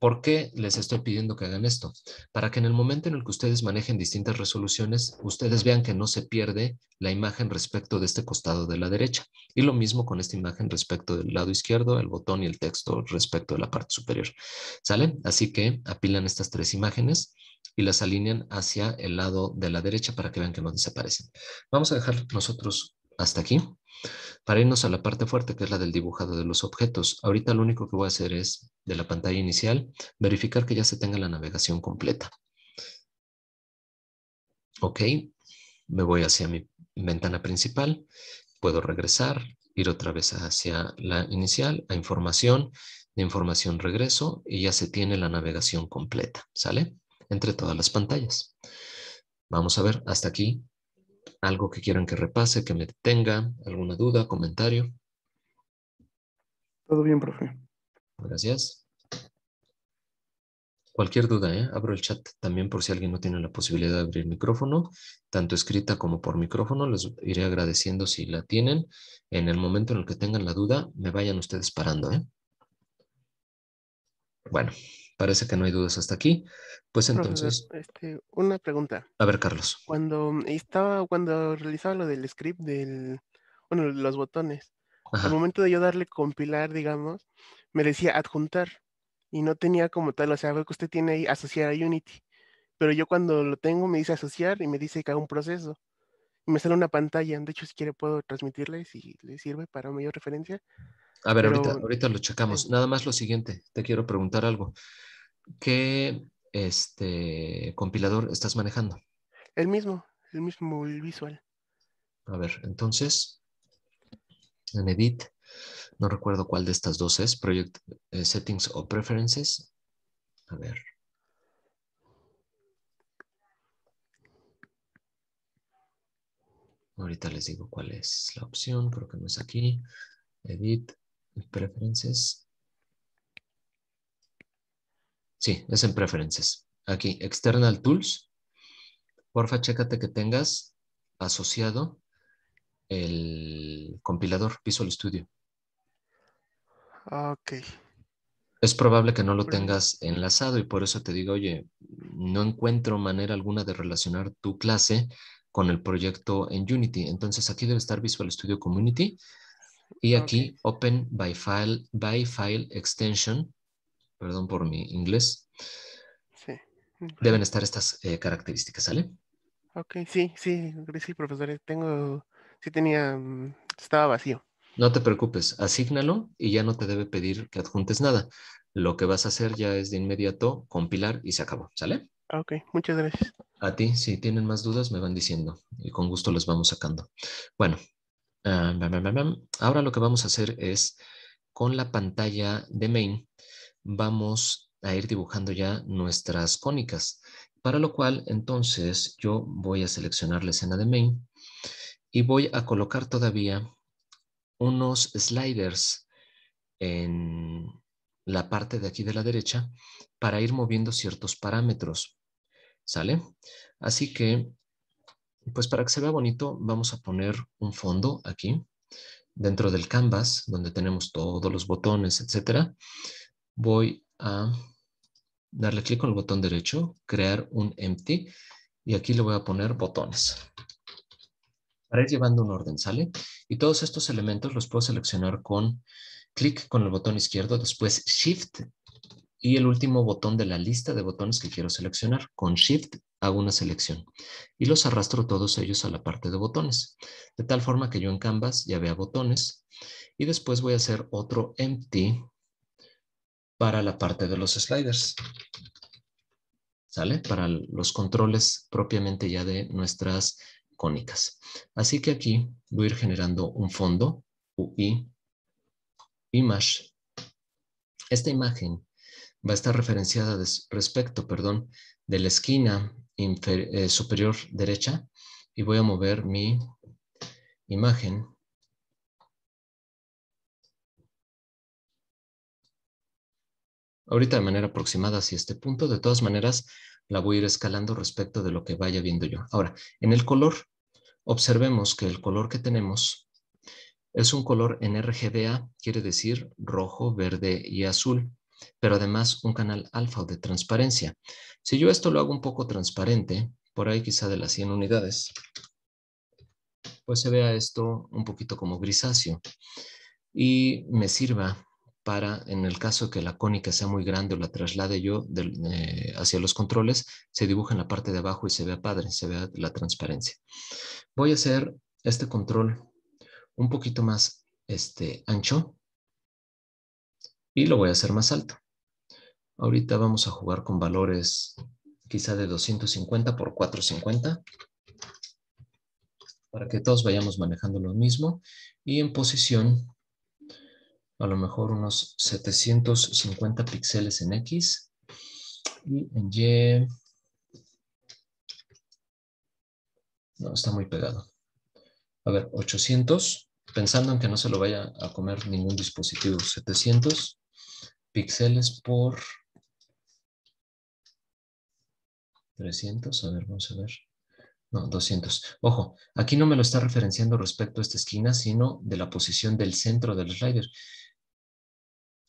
¿Por qué les estoy pidiendo que hagan esto? Para que en el momento en el que ustedes manejen distintas resoluciones, ustedes vean que no se pierde la imagen respecto de este costado de la derecha. Y lo mismo con esta imagen respecto del lado izquierdo, el botón y el texto respecto de la parte superior. ¿Sale? Así que apilan estas 3 imágenes y las alinean hacia el lado de la derecha para que vean que no desaparecen. Vamos a dejar nosotros hasta aquí. Para irnos a la parte fuerte, que es la del dibujado de los objetos, ahorita lo único que voy a hacer es, de la pantalla inicial, verificar que ya se tenga la navegación completa. Ok, me voy hacia mi ventana principal, puedo regresar, ir otra vez hacia la inicial, a información, de información regreso y ya se tiene la navegación completa, ¿sale? Entre todas las pantallas. Vamos a ver hasta aquí algo que quieran que repase, que me detenga, alguna duda, comentario. Todo bien, profe. Gracias. Cualquier duda, ¿eh? Abro el chat también por si alguien no tiene la posibilidad de abrir micrófono, tanto escrita como por micrófono. Les iré agradeciendo si la tienen. En el momento en el que tengan la duda, me vayan ustedes parando, ¿eh? Bueno, parece que no hay dudas hasta aquí. Pues Profesor, entonces, una pregunta. a ver, Carlos. Cuando realizaba lo del script bueno, los botones, al Ajá. momento de yo darle compilar, digamos, me decía adjuntar y no tenía como tal, o sea, veo que usted tiene ahí asociar a Unity, pero yo cuando lo tengo me dice asociar y me dice que haga un proceso y me sale una pantalla. De hecho, si quiere puedo transmitirle si le sirve para mayor referencia, A ver, pero ahorita lo checamos. Nada más lo siguiente, te quiero preguntar algo. ¿Qué compilador estás manejando? el mismo el visual. A ver, entonces, en Edit, no recuerdo cuál de estas dos es, Project Settings o Preferences. A ver. Ahorita les digo cuál es la opción, creo que no es aquí. Edit, Preferences. Sí, es en Preferences. Aquí, External Tools. Porfa, chécate que tengas asociado el compilador Visual Studio. Ok. Es probable que no lo Pruébelo. tengas enlazado y por eso te digo, oye, no encuentro manera alguna de relacionar tu clase con el proyecto en Unity. Entonces aquí debe estar Visual Studio Community y Ok, aquí Open by File Extension, perdón por mi inglés, sí. deben estar estas características, ¿sale? Ok, sí, sí, sí, profesor. Sí tenía, estaba vacío. No te preocupes, asígnalo y ya no te debe pedir que adjuntes nada. Lo que vas a hacer ya es de inmediato compilar y se acabó, ¿sale? Ok, muchas gracias. A ti, si tienen más dudas, me van diciendo y con gusto les vamos sacando. Bueno, Ahora lo que vamos a hacer es, con la pantalla de main, vamos a ir dibujando ya nuestras cónicas. Para lo cual, entonces, yo voy a seleccionar la escena de main y voy a colocar todavía unos sliders en la parte de aquí de la derecha para ir moviendo ciertos parámetros. ¿Sale? Así que, pues para que se vea bonito, vamos a poner un fondo aquí, dentro del canvas, donde tenemos todos los botones, etcétera. Voy a darle clic con el botón derecho, crear un empty, y aquí le voy a poner botones. Para ir llevando un orden, ¿sale? Y todos estos elementos los puedo seleccionar con clic con el botón izquierdo, después Shift y el último botón de la lista de botones que quiero seleccionar. Con Shift hago una selección y los arrastro todos ellos a la parte de botones, de tal forma que yo en Canvas ya vea botones y después voy a hacer otro empty para la parte de los sliders. ¿Sale? Para los controles propiamente ya de nuestras cónicas. Así que aquí voy a ir generando un fondo, UI, image. Esta imagen va a estar referenciada respecto, de la esquina superior derecha y voy a mover mi imagen ahorita de manera aproximada hacia este punto. De todas maneras, la voy a ir escalando respecto de lo que vaya viendo yo. Ahora, en el color, observemos que el color que tenemos es un color en RGBA, quiere decir rojo, verde y azul, pero además un canal alfa o de transparencia. Si yo esto lo hago un poco transparente, por ahí quizá de las 100 unidades, pues se vea esto un poquito como grisáceo y me sirva para, en el caso que la cónica sea muy grande o la traslade yo hacia los controles, se dibuja en la parte de abajo y se vea padre, se vea la transparencia. Voy a hacer este control un poquito más ancho y lo voy a hacer más alto. Ahorita vamos a jugar con valores quizá de 250 por 450 para que todos vayamos manejando lo mismo y en posición a lo mejor unos 750 píxeles en X y en Y no, está muy pegado. A ver, 800, pensando en que no se lo vaya a comer ningún dispositivo, 700 píxeles por 300, a ver, vamos a ver. No, 200. Ojo, aquí no me lo está referenciando respecto a esta esquina, sino de la posición del centro del slider.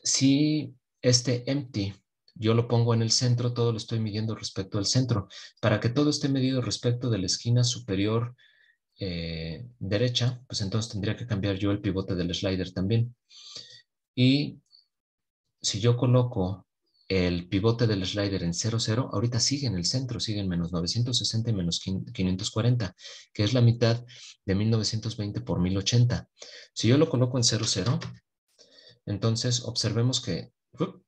Si este empty yo lo pongo en el centro, todo lo estoy midiendo respecto al centro. Para que todo esté medido respecto de la esquina superior derecha, pues entonces tendría que cambiar yo el pivote del slider también. Y si yo coloco el pivote del slider en 0, 0, ahorita sigue en el centro, sigue en menos 960 y menos 540, que es la mitad de 1920 por 1080. Si yo lo coloco en 0, 0, entonces observemos que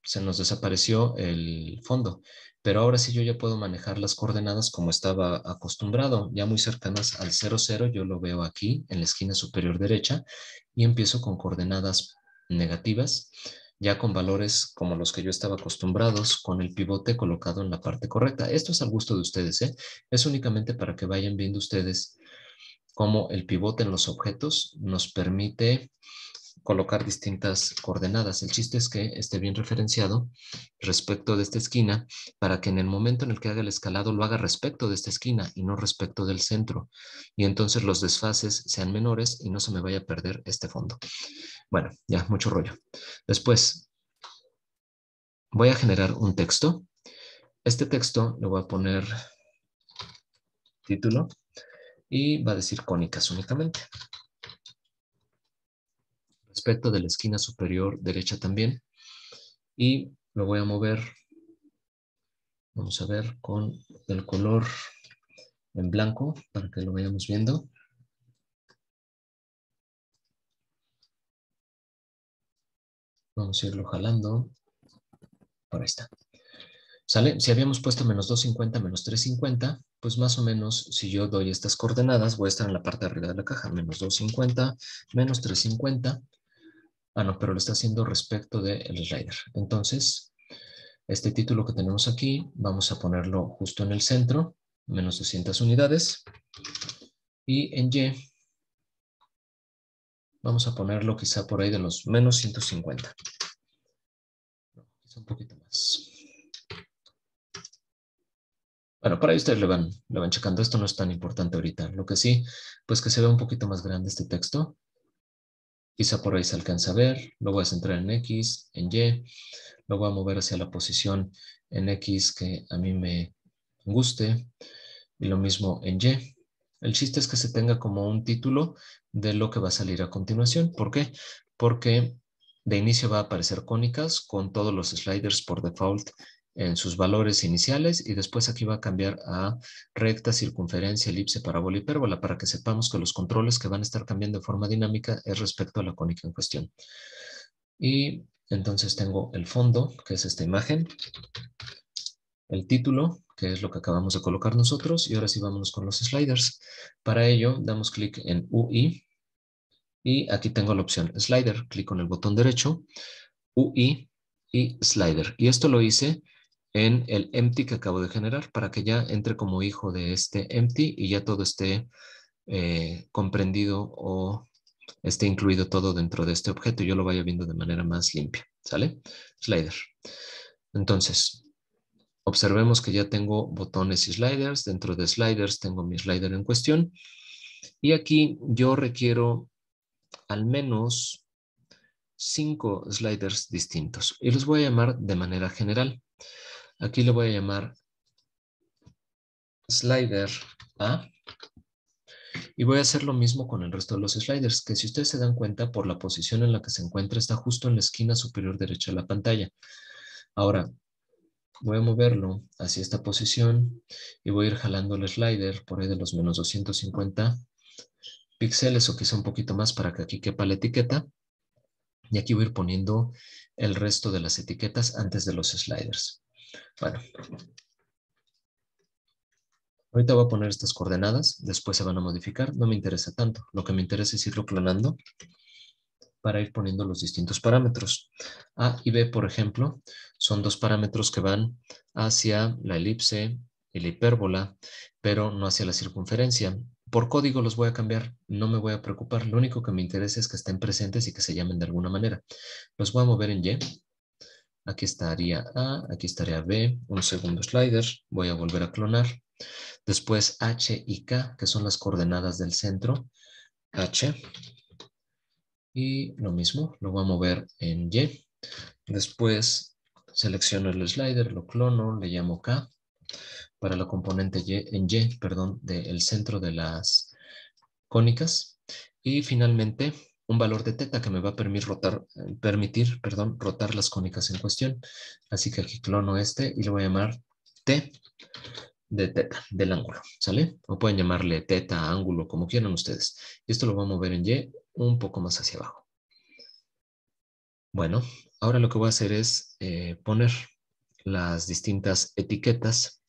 se nos desapareció el fondo, pero ahora sí yo ya puedo manejar las coordenadas como estaba acostumbrado, ya muy cercanas al 0, 0, yo lo veo aquí en la esquina superior derecha y empiezo con coordenadas negativas, ya con valores como los que yo estaba acostumbrados, con el pivote colocado en la parte correcta. Esto es al gusto de ustedes, ¿eh? Es únicamente para que vayan viendo ustedes cómo el pivote en los objetos nos permite colocar distintas coordenadas. El chiste es que esté bien referenciado respecto de esta esquina para que en el momento en el que haga el escalado lo haga respecto de esta esquina y no respecto del centro. Y entonces los desfases sean menores y no se me vaya a perder este fondo. Bueno, ya, mucho rollo. Después, voy a generar un texto. Este texto le voy a poner título y va a decir cónicas únicamente. Respecto de la esquina superior derecha también. Y lo voy a mover, vamos a ver, con el color en blanco para que lo vayamos viendo. Vamos a irlo jalando. Por ahí está. ¿Sale? Si habíamos puesto menos 250, menos 350, pues más o menos, si yo doy estas coordenadas, voy a estar en la parte de arriba de la caja, menos 250, menos 350. Ah, no, pero lo está haciendo respecto del slider. Entonces, este título que tenemos aquí, vamos a ponerlo justo en el centro, menos 200 unidades. Y en Y, vamos a ponerlo quizá por ahí de los menos 150. Un poquito más. Bueno, para ahí ustedes le van checando. Esto no es tan importante ahorita. Lo que sí, pues que se vea un poquito más grande este texto. Quizá por ahí se alcanza a ver. Lo voy a centrar en X, en Y. Lo voy a mover hacia la posición en X que a mí me guste. Y lo mismo en Y. El chiste es que se tenga como un título de lo que va a salir a continuación. ¿Por qué? Porque de inicio va a aparecer cónicas con todos los sliders por default en sus valores iniciales y después aquí va a cambiar a recta, circunferencia, elipse, parábola y hipérbola para que sepamos que los controles que van a estar cambiando de forma dinámica es respecto a la cónica en cuestión. Y entonces tengo el fondo, que es esta imagen, el título, que es lo que acabamos de colocar nosotros, y ahora sí vámonos con los sliders. Para ello damos clic en UI y aquí tengo la opción slider, clic con el botón derecho, UI y slider. Y esto lo hice en el empty que acabo de generar para que ya entre como hijo de este empty y ya todo esté comprendido o esté incluido todo dentro de este objeto y yo lo vaya viendo de manera más limpia. ¿Sale? Slider. Entonces, observemos que ya tengo botones y sliders. Dentro de sliders tengo mi slider en cuestión. Y aquí yo requiero al menos 5 sliders distintos. Y los voy a llamar de manera general. Aquí le voy a llamar slider A. Y voy a hacer lo mismo con el resto de los sliders, que si ustedes se dan cuenta, por la posición en la que se encuentra, está justo en la esquina superior derecha de la pantalla. Ahora, voy a moverlo hacia esta posición y voy a ir jalando el slider por ahí de los menos 250 píxeles o quizá un poquito más para que aquí quepa la etiqueta. Y aquí voy a ir poniendo el resto de las etiquetas antes de los sliders. Bueno, ahorita voy a poner estas coordenadas, después se van a modificar, no me interesa tanto. Lo que me interesa es irlo clonando para ir poniendo los distintos parámetros. A y B, por ejemplo, son dos parámetros que van hacia la elipse y la hipérbola, pero no hacia la circunferencia. Por código los voy a cambiar, no me voy a preocupar. Lo único que me interesa es que estén presentes y que se llamen de alguna manera. Los voy a mover en Y. Aquí estaría A, aquí estaría B, un segundo slider. Voy a volver a clonar. Después H y K, que son las coordenadas del centro. H. Y lo mismo, lo voy a mover en Y. Después selecciono el slider, lo clono, le llamo K para la componente Y, perdón, del centro de las cónicas. Y finalmente un valor de teta que me va a permitir rotar las cónicas en cuestión. Así que aquí clono este y le voy a llamar T de teta, del ángulo, ¿sale? O pueden llamarle teta, ángulo, como quieran ustedes. Y esto lo voy a mover en Y un poco más hacia abajo. Bueno, ahora lo que voy a hacer es poner las distintas etiquetas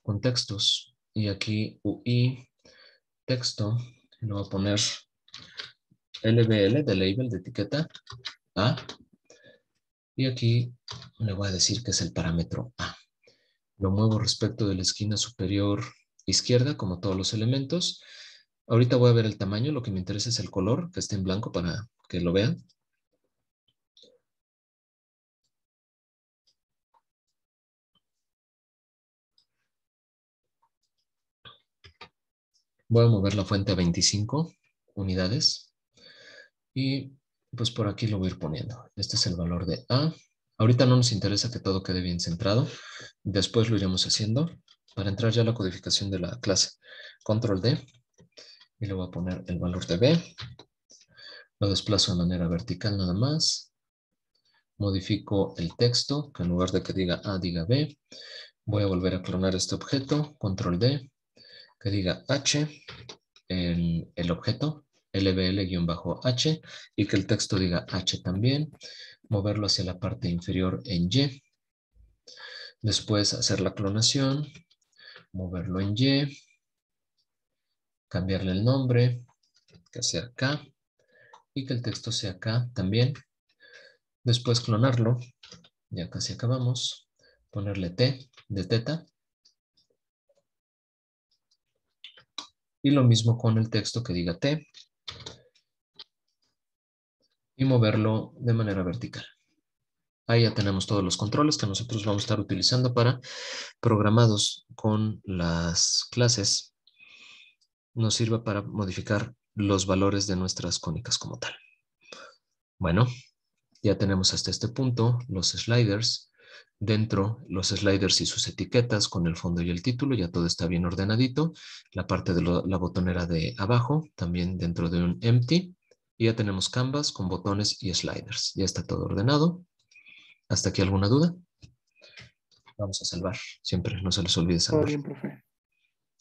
con textos. Y aquí UI, texto, le voy a poner LBL de label de etiqueta A. Y aquí le voy a decir que es el parámetro A. Lo muevo respecto de la esquina superior izquierda, como todos los elementos. Ahorita voy a ver el tamaño, lo que me interesa es el color, que esté en blanco para que lo vean. Voy a mover la fuente a 25 unidades. Y pues por aquí lo voy a ir poniendo. Este es el valor de A. Ahorita no nos interesa que todo quede bien centrado. Después lo iremos haciendo. Para entrar ya a la codificación de la clase, Control D. Y le voy a poner el valor de B. Lo desplazo de manera vertical nada más. Modifico el texto, que en lugar de que diga A, diga B. Voy a volver a clonar este objeto. Control D. Que diga H en el objeto. LBL-H. Y que el texto diga H también. Moverlo hacia la parte inferior en Y. Después hacer la clonación, moverlo en Y, cambiarle el nombre, que sea K, y que el texto sea K también. Después clonarlo, ya casi acabamos, ponerle T de teta. Y lo mismo con el texto que diga T. Y moverlo de manera vertical. Ahí ya tenemos todos los controles que nosotros vamos a estar utilizando para, programados con las clases, nos sirva para modificar los valores de nuestras cónicas como tal. Bueno, ya tenemos hasta este punto los sliders. Dentro, los sliders y sus etiquetas con el fondo y el título, ya todo está bien ordenadito. La parte de la botonera de abajo, también dentro de un empty. Y ya tenemos canvas con botones y sliders. Ya está todo ordenado. ¿Hasta aquí alguna duda? Vamos a salvar. Siempre no se les olvide Todo salvar. bien, profe.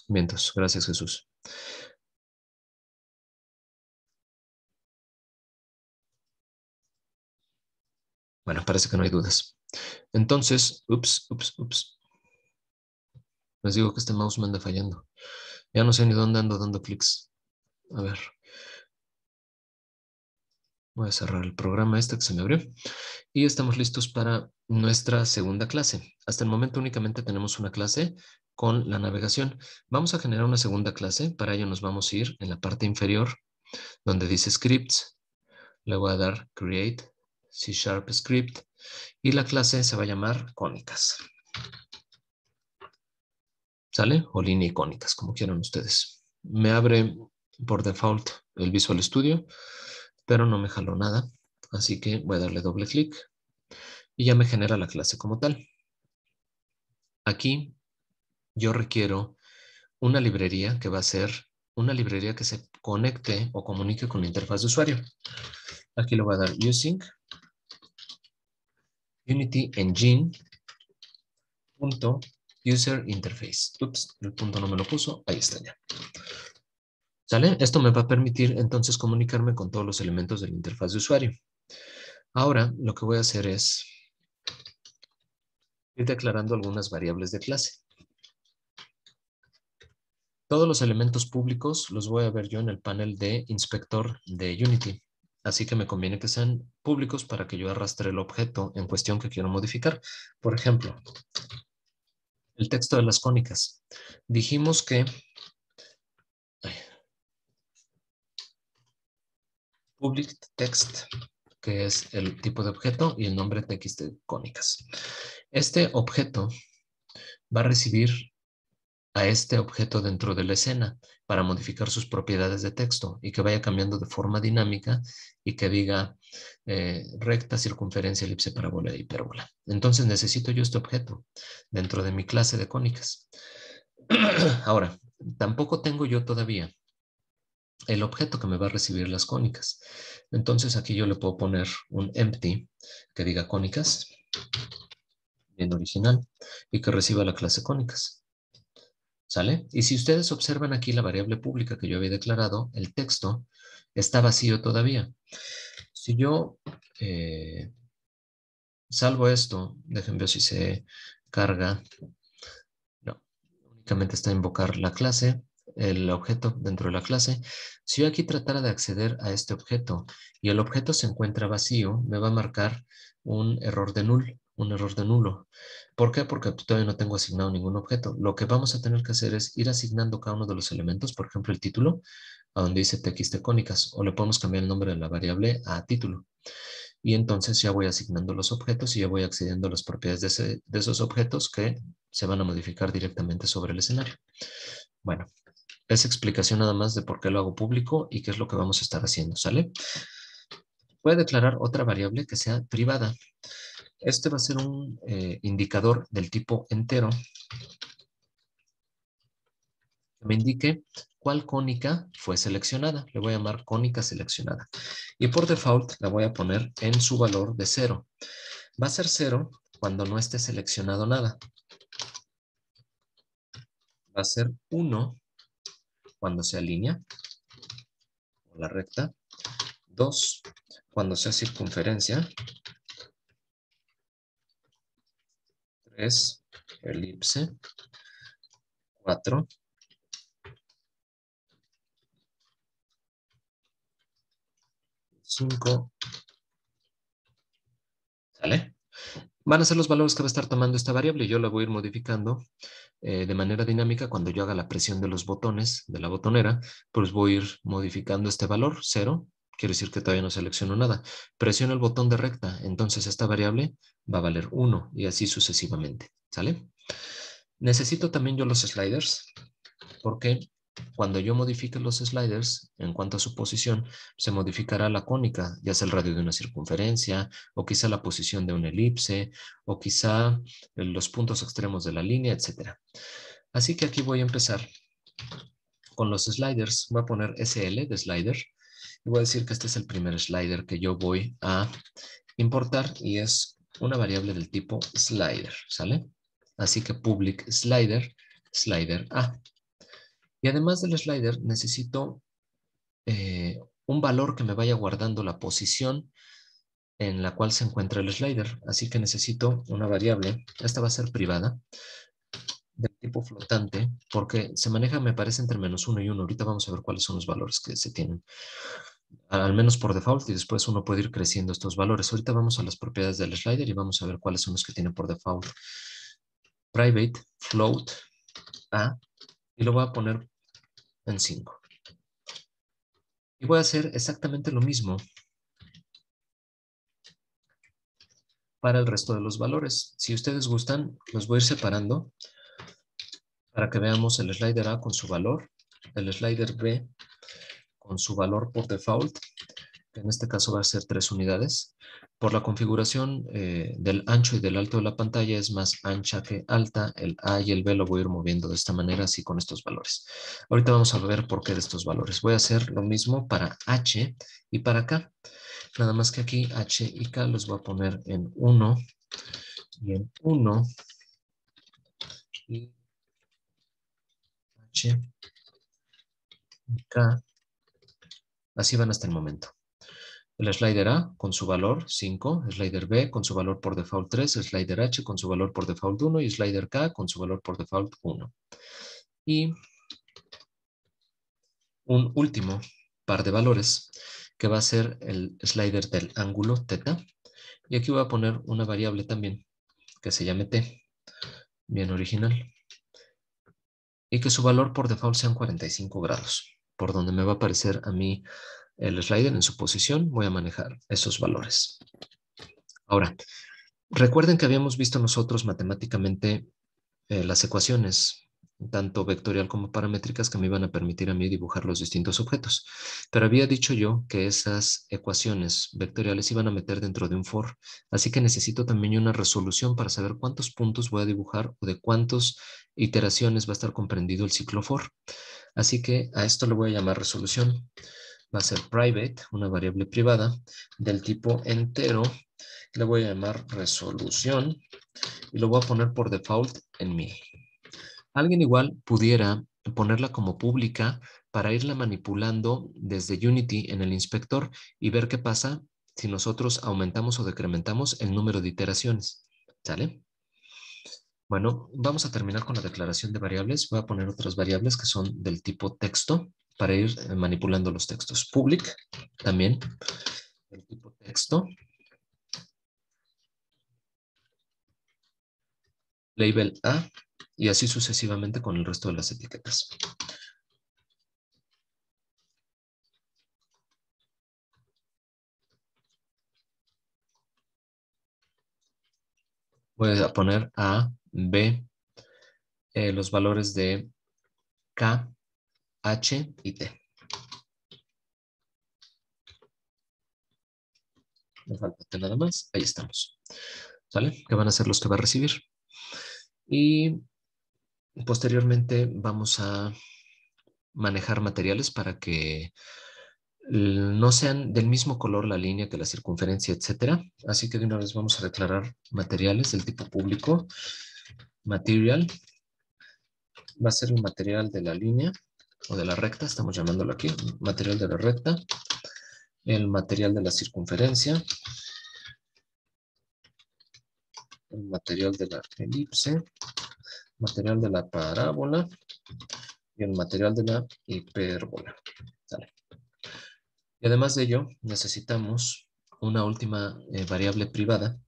Vientos. Gracias, Jesús. Bueno, parece que no hay dudas. Entonces, ups. Les digo que este mouse me anda fallando. Ya no sé ni dónde ando dando clics. A ver. Voy a cerrar el programa este que se me abrió. Y estamos listos para nuestra segunda clase. Hasta el momento únicamente tenemos una clase con la navegación. Vamos a generar una segunda clase. Para ello nos vamos a ir en la parte inferior donde dice Scripts. Le voy a dar Create C# Script y la clase se va a llamar Cónicas. ¿Sale? O línea icónicas, como quieran ustedes. Me abre por default el Visual Studio, pero no me jaló nada. Así que voy a darle doble clic y ya me genera la clase como tal. Aquí yo requiero una librería que va a ser una librería que se conecte o comunique con la interfaz de usuario. Aquí le voy a dar using Unity Engine .user interface. Ups, el punto no me lo puso. Ahí está ya. ¿Sale? Esto me va a permitir entonces comunicarme con todos los elementos de la interfaz de usuario. Ahora lo que voy a hacer es ir declarando algunas variables de clase. Todos los elementos públicos los voy a ver yo en el panel de inspector de Unity. Así que me conviene que sean públicos para que yo arrastre el objeto en cuestión que quiero modificar. Por ejemplo, el texto de las cónicas. Dijimos que public text, que es el tipo de objeto y el nombre TXT de cónicas. Este objeto va a recibir a este objeto dentro de la escena para modificar sus propiedades de texto y que vaya cambiando de forma dinámica y que diga recta, circunferencia, elipse, parábola e hipérbola. Entonces necesito yo este objeto dentro de mi clase de cónicas. Ahora, tampoco tengo yo todavía el objeto que me va a recibir las cónicas. Entonces aquí yo le puedo poner un empty que diga cónicas, bien original, y que reciba la clase cónicas. ¿Sale? Y si ustedes observan aquí la variable pública que yo había declarado, el texto está vacío todavía. Si yo salvo esto, déjenme ver si se carga. No, únicamente está invocar la clase, el objeto dentro de la clase. Si yo aquí tratara de acceder a este objeto y el objeto se encuentra vacío, me va a marcar un error de null, un error de nulo. ¿Por qué? Porque todavía no tengo asignado ningún objeto. Lo que vamos a tener que hacer es ir asignando cada uno de los elementos, por ejemplo, el título, a donde dice txt cónicas, o le podemos cambiar el nombre de la variable a título. Y entonces ya voy asignando los objetos y ya voy accediendo a las propiedades de esos objetos que se van a modificar directamente sobre el escenario. Bueno, esa explicación nada más de por qué lo hago público y qué es lo que vamos a estar haciendo, ¿sale? Voy a declarar otra variable que sea privada. Este va a ser un indicador del tipo entero que me indique cuál cónica fue seleccionada. Le voy a llamar cónica seleccionada. Y por default la voy a poner en su valor de 0. Va a ser 0 cuando no esté seleccionado nada. Va a ser 1 cuando sea línea o la recta. 2 cuando sea circunferencia. 3 elipse, 4, 5, ¿sale? Van a ser los valores que va a estar tomando esta variable y yo la voy a ir modificando de manera dinámica. Cuando yo haga la presión de los botones de la botonera, pues voy a ir modificando este valor, 0, quiere decir que todavía no selecciono nada. Presiono el botón de recta, entonces esta variable va a valer 1 y así sucesivamente, ¿sale? Necesito también yo los sliders, porque cuando yo modifique los sliders, en cuanto a su posición, se modificará la cónica, ya sea el radio de una circunferencia, o quizá la posición de una elipse, o quizá los puntos extremos de la línea, etc. Así que aquí voy a empezar con los sliders. Voy a poner SL de slider, y voy a decir que este es el primer slider que yo voy a importar, y es una variable del tipo slider, ¿sale? Así que public slider, slider A. Y además del slider, necesito un valor que me vaya guardando la posición en la cual se encuentra el slider. Así que necesito una variable. Esta va a ser privada, del tipo flotante, porque se maneja, me parece, entre -1 y 1. Ahorita vamos a ver cuáles son los valores que se tienen. Al menos por default, y después uno puede ir creciendo estos valores. Ahorita vamos a las propiedades del slider y vamos a ver cuáles son los que tiene por default. Private, float, A, y lo voy a poner en 5. Y voy a hacer exactamente lo mismo para el resto de los valores. Si ustedes gustan, los voy a ir separando para que veamos el slider A con su valor, el slider B con su valor por default, que en este caso va a ser 3 unidades. Por la configuración del ancho y del alto de la pantalla es más ancha que alta. El A y el B lo voy a ir moviendo de esta manera, así con estos valores. Ahorita vamos a ver por qué de estos valores. Voy a hacer lo mismo para H y para K. Nada más que aquí H y K los voy a poner en 1 y en 1 y H y K. Así van hasta el momento. El slider A con su valor 5, slider B con su valor por default 3, slider H con su valor por default 1 y slider K con su valor por default 1. Y un último par de valores que va a ser el slider del ángulo θ. Y aquí voy a poner una variable también que se llame T, bien original. Y que su valor por default sean 45 grados. Por donde me va a aparecer a mí el slider en su posición, voy a manejar esos valores. Ahora, recuerden que habíamos visto nosotros matemáticamente las ecuaciones, tanto vectorial como paramétricas, que me iban a permitir a mí dibujar los distintos objetos. Pero había dicho yo que esas ecuaciones vectoriales iban a meter dentro de un for, así que necesito también una resolución para saber cuántos puntos voy a dibujar o de cuántas iteraciones va a estar comprendido el ciclo for. Así que a esto le voy a llamar resolución. Va a ser private, una variable privada del tipo entero. Le voy a llamar resolución y lo voy a poner por default en 1000. Alguien igual pudiera ponerla como pública para irla manipulando desde Unity en el inspector y ver qué pasa si nosotros aumentamos o decrementamos el número de iteraciones. ¿Sale? Bueno, vamos a terminar con la declaración de variables. Voy a poner otras variables que son del tipo texto para ir manipulando los textos. Public también, del tipo texto. Label A y así sucesivamente con el resto de las etiquetas. Voy a poner A, B, los valores de K, H y T. Me falta T nada más. Ahí estamos. ¿Sale? Que van a ser los que va a recibir. Y posteriormente vamos a manejar materiales para que no sean del mismo color la línea que la circunferencia, etcétera. Así que de una vez vamos a declarar materiales del tipo público. Material va a ser el material de la línea o de la recta, estamos llamándolo aquí, material de la recta, el material de la circunferencia, el material de la elipse material de la parábola y el material de la hipérbola. ¿Sale? Y además de ello, necesitamos una última variable privada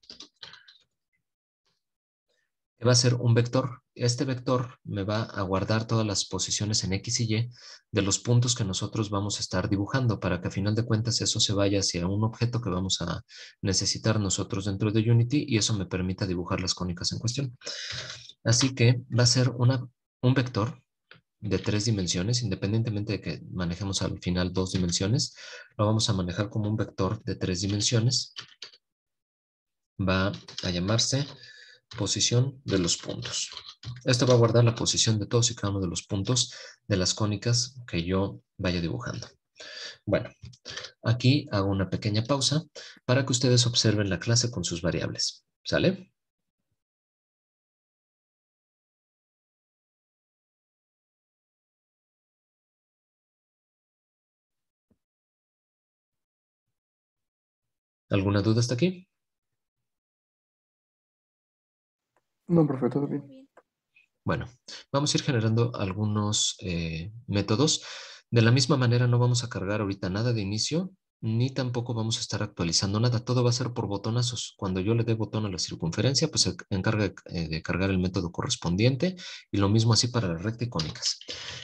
que va a ser un vector. Este vector me va a guardar todas las posiciones en X y Y de los puntos que nosotros vamos a estar dibujando para que a final de cuentas eso se vaya hacia un objeto que vamos a necesitar nosotros dentro de Unity y eso me permita dibujar las cónicas en cuestión. Así que va a ser un vector de 3 dimensiones, independientemente de que manejemos al final 2 dimensiones, lo vamos a manejar como un vector de 3 dimensiones. Va a llamarse posición de los puntos. Esto va a guardar la posición de todos y cada uno de los puntos de las cónicas que yo vaya dibujando. Bueno, aquí hago una pequeña pausa para que ustedes observen la clase con sus variables. ¿Sale? ¿Alguna duda hasta aquí? No, profe, todo bien. Bueno, vamos a ir generando algunos métodos. De la misma manera no vamos a cargar ahorita nada de inicio, ni tampoco vamos a estar actualizando nada. Todo va a ser por botonazos. Cuando yo le dé botón a la circunferencia, pues se encarga de cargar el método correspondiente y lo mismo así para la recta y cónicas.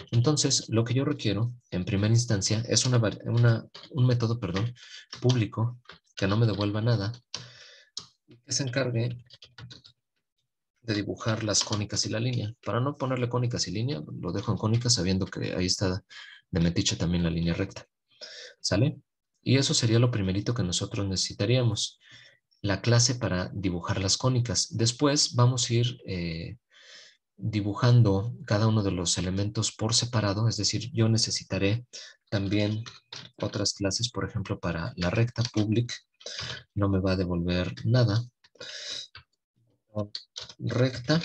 Entonces, lo que yo requiero en primera instancia es un método, perdón, público que no me devuelva nada y que se encargue de dibujar las cónicas y la línea. Para no ponerle cónicas y línea, lo dejo en cónicas sabiendo que ahí está de metiche también la línea recta. ¿Sale? Y eso sería lo primerito que nosotros necesitaríamos. La clase para dibujar las cónicas. Después vamos a ir dibujando cada uno de los elementos por separado. Es decir, yo necesitaré también otras clases, por ejemplo, para la recta public. No me va a devolver nada. Recta.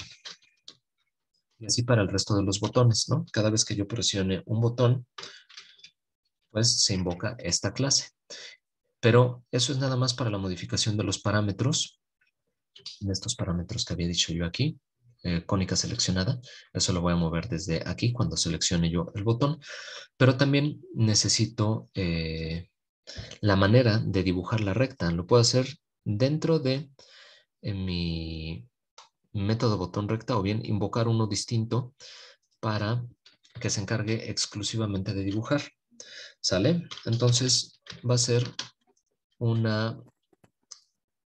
Y así para el resto de los botones, ¿no? Cada vez que yo presione un botón, pues se invoca esta clase. Pero eso es nada más para la modificación de los parámetros, de estos parámetros que había dicho yo aquí, cónica seleccionada. Eso lo voy a mover desde aquí cuando seleccione yo el botón. Pero también necesito la manera de dibujar la recta. Lo puedo hacer dentro de mi método botón recta o bien invocar uno distinto para que se encargue exclusivamente de dibujar. ¿Sale? Entonces va a ser una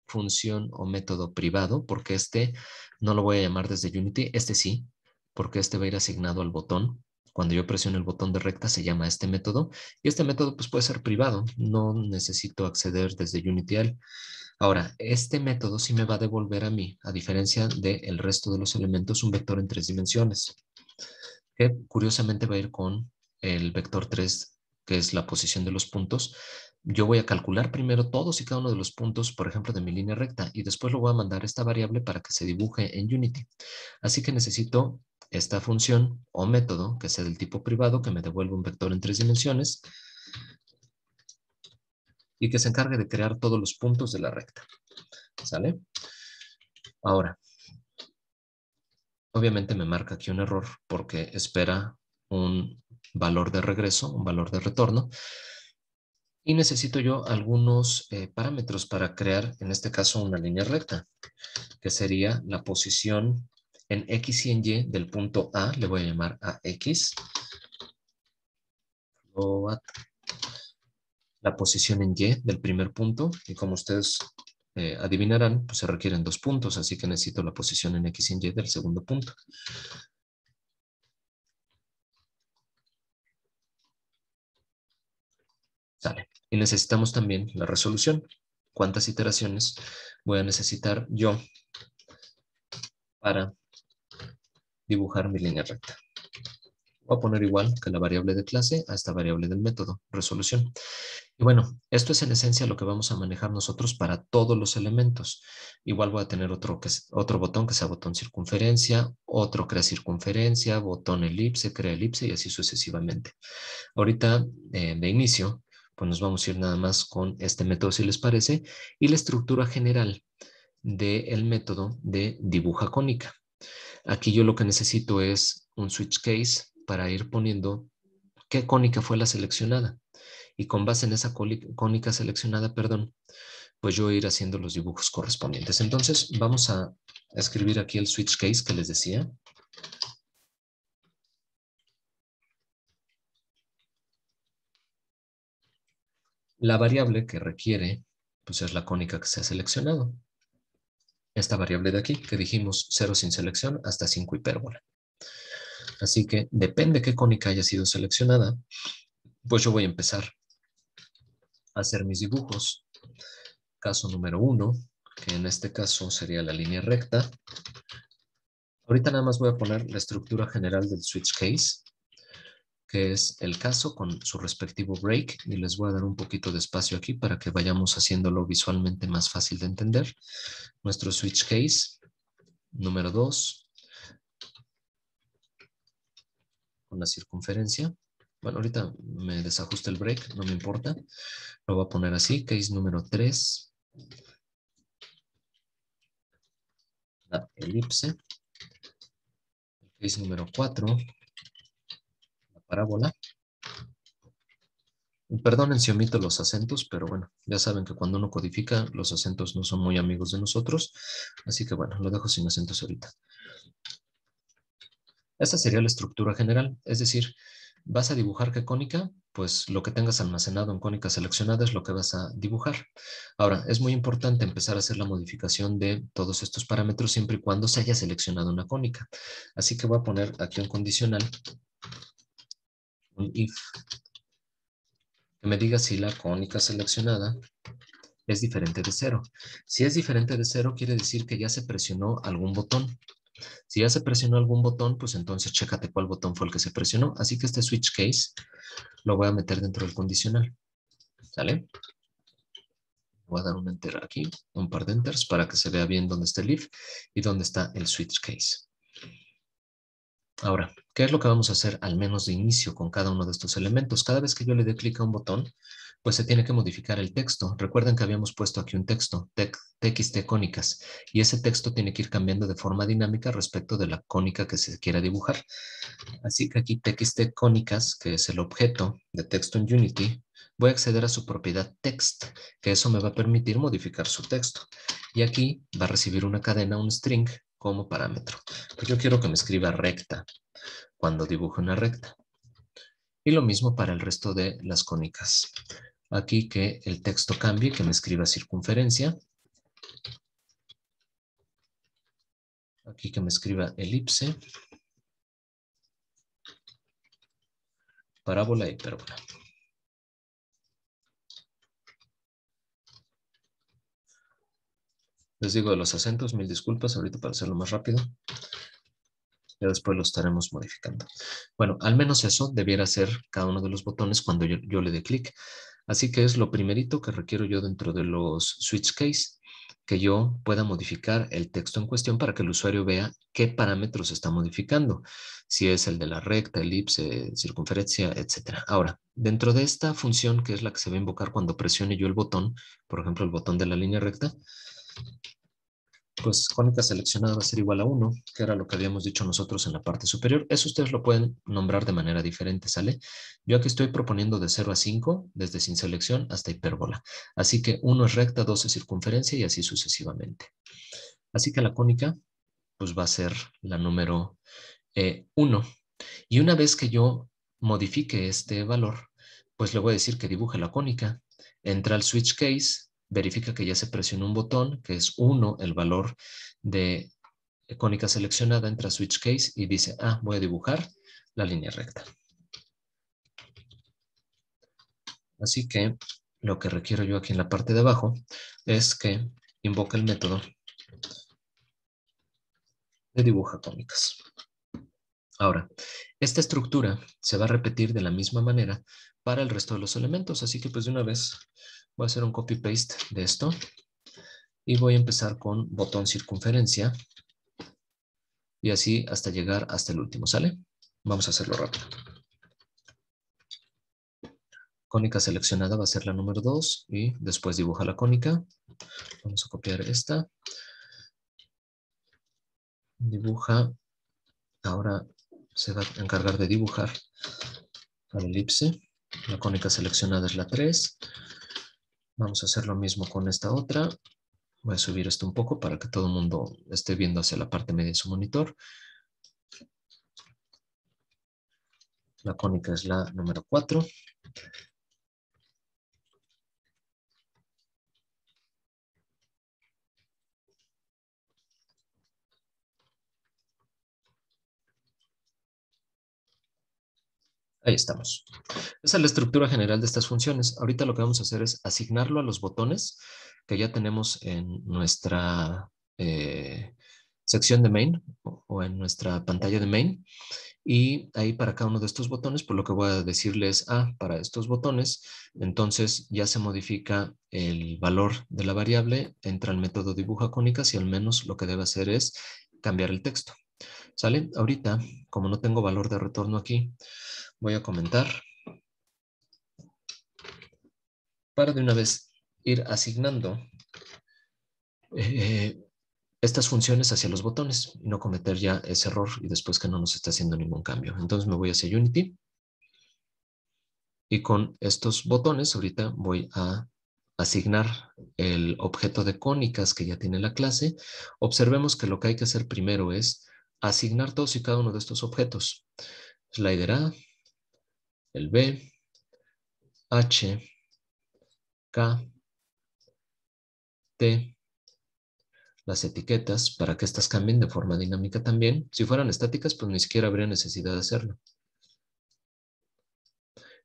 función o método privado, porque este no lo voy a llamar desde Unity, este sí, porque este va a ir asignado al botón. Cuando yo presiono el botón de recta se llama este método, y este método pues puede ser privado, no necesito acceder desde Unity a él. Ahora, este método sí me va a devolver a mí, a diferencia del resto de los elementos, un vector en 3 dimensiones, que curiosamente va a ir con el vector 3, que es la posición de los puntos. Yo voy a calcular primero todos y cada uno de los puntos, por ejemplo, de mi línea recta, y después lo voy a mandar a esta variable para que se dibuje en Unity. Así que necesito esta función o método que sea del tipo privado, que me devuelva un vector en 3 dimensiones y que se encargue de crear todos los puntos de la recta. ¿Sale? Ahora, obviamente me marca aquí un error porque espera un valor de regreso, un valor de retorno. Y necesito yo algunos parámetros para crear, en este caso, una línea recta, que sería la posición en X y en Y del punto A, le voy a llamar a X. La posición en Y del primer punto, y como ustedes adivinarán, pues se requieren 2 puntos, así que necesito la posición en X y en Y del segundo punto. Sale. Y necesitamos también la resolución. ¿Cuántas iteraciones voy a necesitar yo para dibujar mi línea recta? Voy a poner igual que la variable de clase a esta variable del método, resolución. Y bueno, esto es en esencia lo que vamos a manejar nosotros para todos los elementos. Igual voy a tener otro botón que sea botón circunferencia, otro crea circunferencia, botón elipse, crea elipse y así sucesivamente. Ahorita, de inicio, pues nos vamos a ir nada más con este método si les parece y la estructura general del método de dibuja cónica. Aquí yo lo que necesito es un switch case para ir poniendo qué cónica fue la seleccionada. Y con base en esa cónica seleccionada, perdón, pues yo ir haciendo los dibujos correspondientes. Entonces vamos a escribir aquí el switch case que les decía. La variable que requiere, pues es la cónica que se ha seleccionado. Esta variable de aquí, que dijimos 0 sin selección hasta 5 hipérbola. Así que depende qué cónica haya sido seleccionada, pues yo voy a empezar a hacer mis dibujos. Caso número 1, que en este caso sería la línea recta. Ahorita nada más voy a poner la estructura general del switch case, que es el caso con su respectivo break, y les voy a dar un poquito de espacio aquí para que vayamos haciéndolo visualmente más fácil de entender. Nuestro switch case, número 2, con la circunferencia. Bueno, ahorita me desajusta el break, no me importa. Lo voy a poner así, case número 3, la elipse. Case número 4, la parábola. Perdonen si omito los acentos, pero bueno, ya saben que cuando uno codifica, los acentos no son muy amigos de nosotros. Así que bueno, lo dejo sin acentos ahorita. Esta sería la estructura general, es decir, vas a dibujar qué cónica, pues lo que tengas almacenado en cónica seleccionada es lo que vas a dibujar. Ahora, es muy importante empezar a hacer la modificación de todos estos parámetros siempre y cuando se haya seleccionado una cónica. Así que voy a poner aquí un condicional, un if, que me diga si la cónica seleccionada es diferente de 0. Si es diferente de 0, quiere decir que ya se presionó algún botón. Si ya se presionó algún botón, pues entonces chécate cuál botón fue el que se presionó. Así que este switch case lo voy a meter dentro del condicional. ¿Sale? Voy a dar un enter aquí, un par de enters para que se vea bien dónde está el if y dónde está el switch case. Ahora, ¿qué es lo que vamos a hacer al menos de inicio con cada uno de estos elementos? Cada vez que yo le dé clic a un botón, pues se tiene que modificar el texto. Recuerden que habíamos puesto aquí un texto, txt cónicas, y ese texto tiene que ir cambiando de forma dinámica respecto de la cónica que se quiera dibujar. Así que aquí txt cónicas, que es el objeto de texto en Unity, voy a acceder a su propiedad text, que eso me va a permitir modificar su texto. Y aquí va a recibir una cadena, un string, como parámetro. Pues yo quiero que me escriba recta cuando dibujo una recta. Y lo mismo para el resto de las cónicas. Aquí que el texto cambie, que me escriba circunferencia. Aquí que me escriba elipse. Parábola e hipérbola. Les digo de los acentos, mil disculpas ahorita para hacerlo más rápido. Ya después lo estaremos modificando. Bueno, al menos eso debiera ser cada uno de los botones cuando yo le dé clic. Así que es lo primerito que requiero yo dentro de los switch case, que yo pueda modificar el texto en cuestión para que el usuario vea qué parámetros está modificando. Si es el de la recta, elipse, circunferencia, etc. Ahora, dentro de esta función, que es la que se va a invocar cuando presione yo el botón, por ejemplo, el botón de la línea recta, pues cónica seleccionada va a ser igual a 1, que era lo que habíamos dicho nosotros en la parte superior. Eso ustedes lo pueden nombrar de manera diferente, ¿sale? Yo aquí estoy proponiendo de 0 a 5, desde sin selección hasta hipérbola. Así que 1 es recta, 2 es circunferencia y así sucesivamente. Así que la cónica, pues va a ser la número 1. Y una vez que yo modifique este valor, pues le voy a decir que dibuje la cónica. Entra al switch case, verifica que ya se presionó un botón, que es 1, el valor de cónica seleccionada, entra a switch case y dice, voy a dibujar la línea recta. Así que lo que requiero yo aquí en la parte de abajo es que invoque el método de dibuja cónicas. Ahora, esta estructura se va a repetir de la misma manera para el resto de los elementos, así que pues de una vez voy a hacer un copy-paste de esto y voy a empezar con botón circunferencia y así hasta llegar hasta el último, ¿sale? Vamos a hacerlo rápido. Cónica seleccionada va a ser la número 2 y después dibuja la cónica. Vamos a copiar esta. Dibuja. Ahora se va a encargar de dibujar la elipse. La cónica seleccionada es la 3. Vamos a hacer lo mismo con esta otra. Voy a subir esto un poco para que todo el mundo esté viendo hacia la parte media de su monitor. La cónica es la número 4. Ahí estamos. Esa es la estructura general de estas funciones. Ahorita lo que vamos a hacer es asignarlo a los botones que ya tenemos en nuestra sección de main o en nuestra pantalla de main. Y ahí para cada uno de estos botones, pues lo que voy a decirles, para estos botones, entonces ya se modifica el valor de la variable, entra el método dibuja cónicas y al menos lo que debe hacer es cambiar el texto. ¿Sale? Ahorita, como no tengo valor de retorno aquí, voy a comentar para de una vez ir asignando estas funciones hacia los botones y no cometer ya ese error y después que no nos está haciendo ningún cambio. Entonces me voy hacia Unity y con estos botones ahorita voy a asignar el objeto de cónicas que ya tiene la clase. Observemos que lo que hay que hacer primero es asignar todos y cada uno de estos objetos. Slider A, el B, H, K, T, las etiquetas para que estas cambien de forma dinámica también. Si fueran estáticas, pues ni siquiera habría necesidad de hacerlo.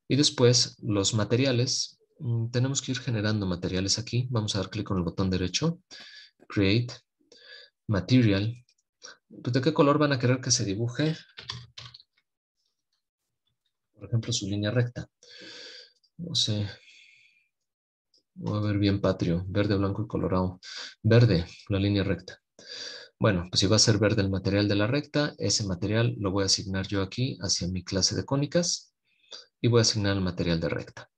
Y después los materiales. Tenemos que ir generando materiales aquí. Vamos a dar clic con el botón derecho. Create. Material. Pues, ¿de qué color van a querer que se dibuje? Por ejemplo, su línea recta. No sé. Voy a ver bien patrio. Verde, blanco y colorado. Verde, la línea recta. Bueno, pues si va a ser verde el material de la recta, ese material lo voy a asignar yo aquí hacia mi clase de cónicas y voy a asignar el material de recta.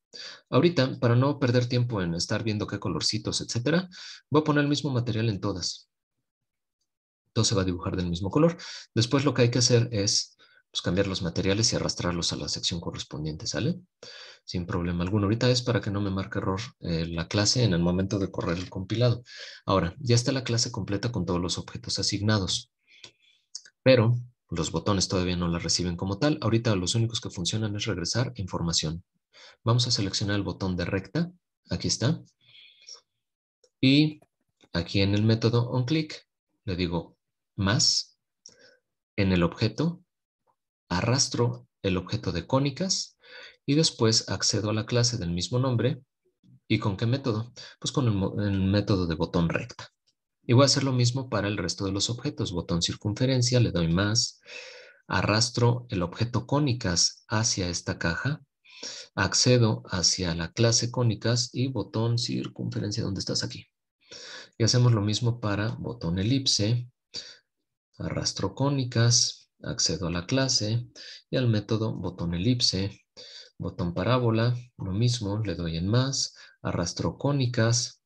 Ahorita, para no perder tiempo en estar viendo qué colorcitos, etcétera, voy a poner el mismo material en todas. Todo se va a dibujar del mismo color. Después lo que hay que hacer es pues, cambiar los materiales y arrastrarlos a la sección correspondiente, ¿sale? Sin problema alguno. Ahorita es para que no me marque error la clase en el momento de correr el compilado. Ahora, ya está la clase completa con todos los objetos asignados, pero los botones todavía no la reciben como tal. Ahorita los únicos que funcionan es regresar información. Vamos a seleccionar el botón de recta. Aquí está. Y aquí en el método onClick le digo más. En el objeto arrastro el objeto de cónicas y después accedo a la clase del mismo nombre. ¿Y con qué método? Pues con el método de botón recta. Y voy a hacer lo mismo para el resto de los objetos. Botón circunferencia, le doy más. Arrastro el objeto cónicas hacia esta caja. Accedo hacia la clase cónicas y botón circunferencia, ¿dónde estás aquí? Y hacemos lo mismo para botón elipse. Arrastro cónicas, accedo a la clase y al método botón elipse. Botón parábola, lo mismo, le doy en más. Arrastro cónicas,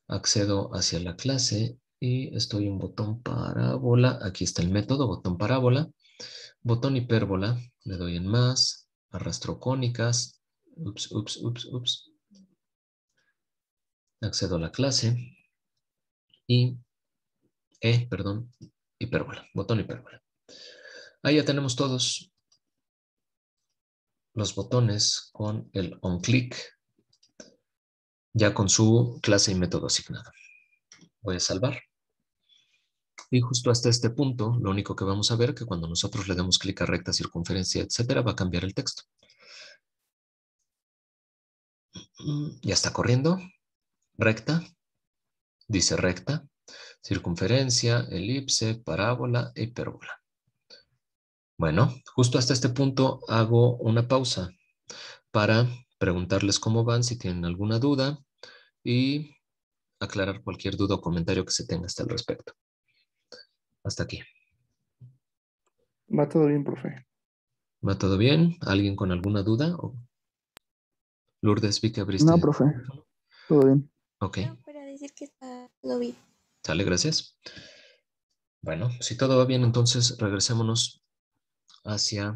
accedo hacia la clase y estoy en botón parábola. Aquí está el método, botón parábola. Botón hipérbola, le doy en más. Arrastro cónicas. Ups. Accedo a la clase y, hipérbola, botón hipérbola. Ahí ya tenemos todos los botones con el onClick, ya con su clase y método asignado. Voy a salvar. Y justo hasta este punto, lo único que vamos a ver es que cuando nosotros le demos clic a recta, circunferencia, etcétera, va a cambiar el texto. Ya está corriendo. Recta, dice recta, circunferencia, elipse, parábola, hipérbola. Bueno, justo hasta este punto hago una pausa para preguntarles cómo van, si tienen alguna duda y aclarar cualquier duda o comentario que se tenga hasta el respecto. Hasta aquí. Va todo bien, profe. ¿Va todo bien? ¿Alguien con alguna duda? Lourdes, vi que abriste No, el profe, micrófono. todo bien. Ok, No, para decir que está todo bien. sale, gracias. Bueno, si todo va bien, entonces regresémonos hacia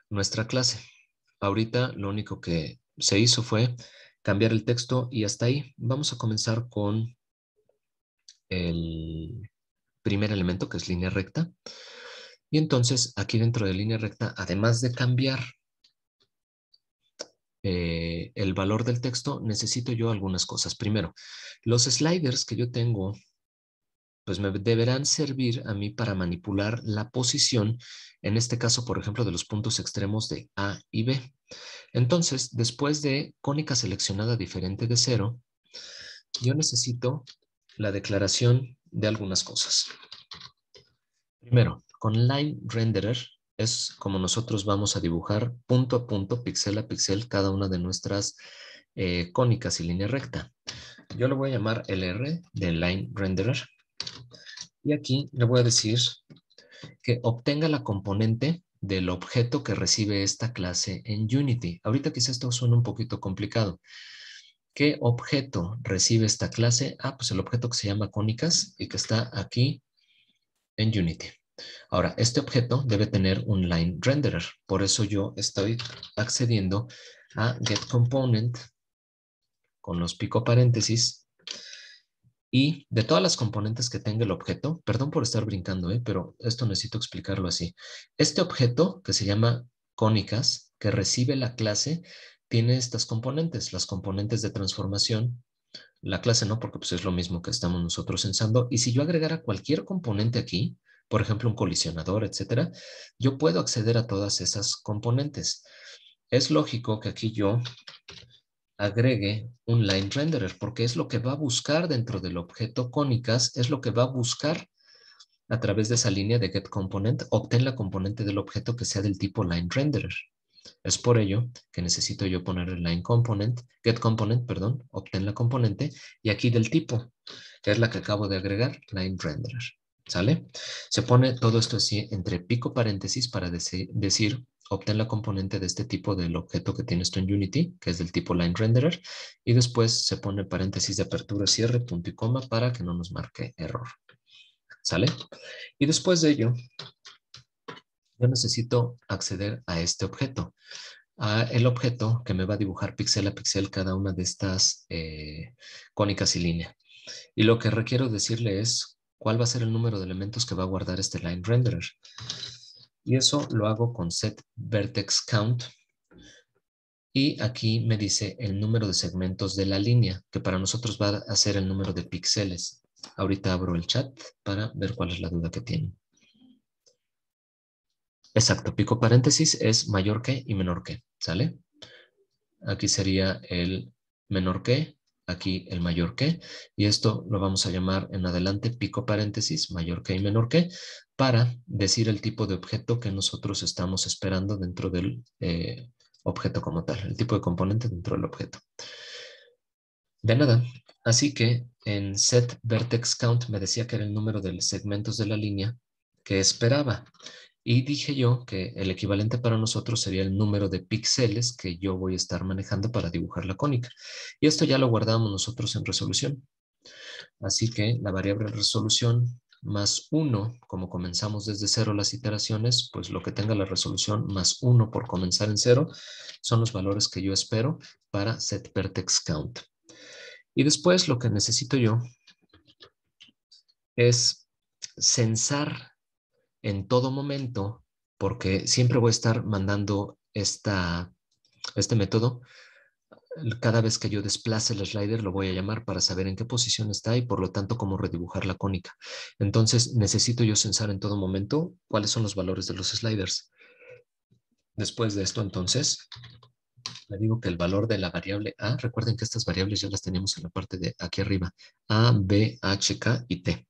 nuestra clase. Ahorita lo único que se hizo fue cambiar el texto y hasta ahí. Vamos a comenzar con el primer elemento, que es línea recta. Y entonces aquí dentro de línea recta, además de cambiar el valor del texto, necesito yo algunas cosas. Primero, los sliders que yo tengo, pues me deberán servir a mí para manipular la posición, en este caso, por ejemplo, de los puntos extremos de A y B. Entonces, después de cónica seleccionada diferente de 0, yo necesito la declaración de algunas cosas. Primero, con Line Renderer es como nosotros vamos a dibujar punto a punto, píxel a píxel, cada una de nuestras cónicas y línea recta. Yo le voy a llamar LR de Line Renderer. Y aquí le voy a decir que obtenga la componente del objeto que recibe esta clase en Unity. Ahorita quizás esto suena un poquito complicado. ¿Qué objeto recibe esta clase? Pues el objeto que se llama cónicas y que está aquí en Unity. Ahora, este objeto debe tener un line renderer. Por eso yo estoy accediendo a getComponent con los pico paréntesis. Y de todas las componentes que tenga el objeto, perdón por estar brincando, pero esto necesito explicarlo así. Este objeto que se llama cónicas, que recibe la clase, tiene estas componentes, las componentes de transformación. La clase no, porque pues es lo mismo que estamos nosotros pensando. Y si yo agregara cualquier componente aquí, por ejemplo, un colisionador, etcétera, yo puedo acceder a todas esas componentes. Es lógico que aquí yo agregue un line renderer, porque es lo que va a buscar dentro del objeto cónicas, es lo que va a buscar a través de esa línea de getComponent, obtén la componente del objeto que sea del tipo line renderer. Es por ello que necesito yo poner el line component, getComponent, perdón, obtén la componente, y aquí del tipo, que es la que acabo de agregar, line renderer. ¿Sale? Se pone todo esto así entre pico paréntesis para decir obtén la componente de este tipo del objeto que tienes tú en Unity, que es del tipo line renderer, y después se pone paréntesis de apertura, cierre, punto y coma para que no nos marque error. ¿Sale? Y después de ello, yo necesito acceder a este objeto, a el objeto que me va a dibujar píxel a píxel cada una de estas cónicas y línea. Y lo que requiero decirle es cuál va a ser el número de elementos que va a guardar este line renderer. Y eso lo hago con set vertex count. Y aquí me dice el número de segmentos de la línea, que para nosotros va a ser el número de píxeles. Ahorita abro el chat para ver cuál es la duda que tienen. Exacto, pico paréntesis es mayor que y menor que, ¿sale? Aquí sería el menor que, aquí el mayor que, y esto lo vamos a llamar en adelante pico paréntesis, mayor que y menor que, para decir el tipo de objeto que nosotros estamos esperando dentro del objeto como tal, el tipo de componente dentro del objeto. De nada, así que en set vertex count me decía que era el número de segmentos de la línea que esperaba. Y dije yo que el equivalente para nosotros sería el número de píxeles que yo voy a estar manejando para dibujar la cónica. Y esto ya lo guardamos nosotros en resolución. Así que la variable resolución más 1, como comenzamos desde 0 las iteraciones, pues lo que tenga la resolución más 1 por comenzar en 0 son los valores que yo espero para set vertex count. Y después lo que necesito yo es censar en todo momento, porque siempre voy a estar mandando este método. Cada vez que yo desplace el slider lo voy a llamar para saber en qué posición está y por lo tanto cómo redibujar la cónica. Entonces necesito yo censar en todo momento cuáles son los valores de los sliders. Después de esto, entonces, le digo que el valor de la variable A, recuerden que estas variables ya las teníamos en la parte de aquí arriba, A, B, H, K y T.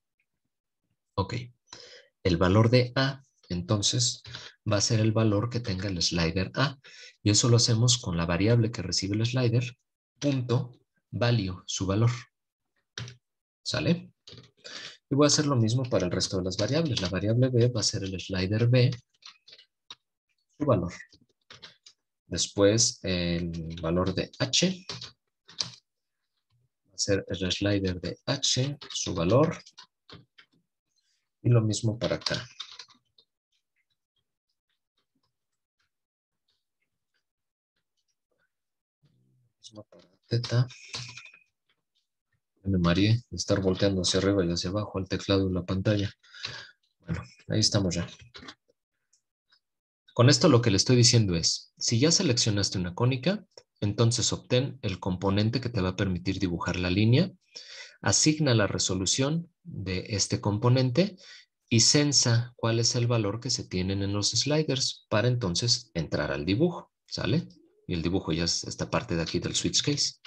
Ok. El valor de A, entonces, va a ser el valor que tenga el slider A. Y eso lo hacemos con la variable que recibe el slider, punto, value, su valor. ¿Sale? Y voy a hacer lo mismo para el resto de las variables. La variable B va a ser el slider B, su valor. Después, el valor de H va a ser el slider de H, su valor. Y lo mismo para acá. Lo mismo para teta. Me mareé de estar volteando hacia arriba y hacia abajo al teclado en la pantalla. Bueno, ahí estamos ya. Con esto lo que le estoy diciendo es, si ya seleccionaste una cónica, entonces obtén el componente que te va a permitir dibujar la línea, asigna la resolución de este componente y censa cuál es el valor que se tienen en los sliders para entonces entrar al dibujo, ¿sale? Y el dibujo ya es esta parte de aquí del switch case.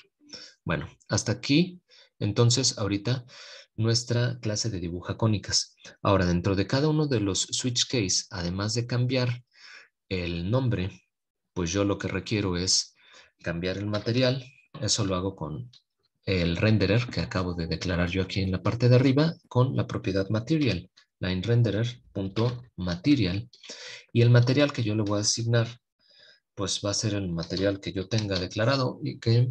Bueno, hasta aquí, entonces, ahorita nuestra clase de dibuja cónicas. Ahora, dentro de cada uno de los switch case, además de cambiar el nombre, pues yo lo que requiero es cambiar el material. Eso lo hago con el renderer que acabo de declarar yo aquí en la parte de arriba con la propiedad material, lineRenderer.material. Y el material que yo le voy a asignar, pues va a ser el material que yo tenga declarado y que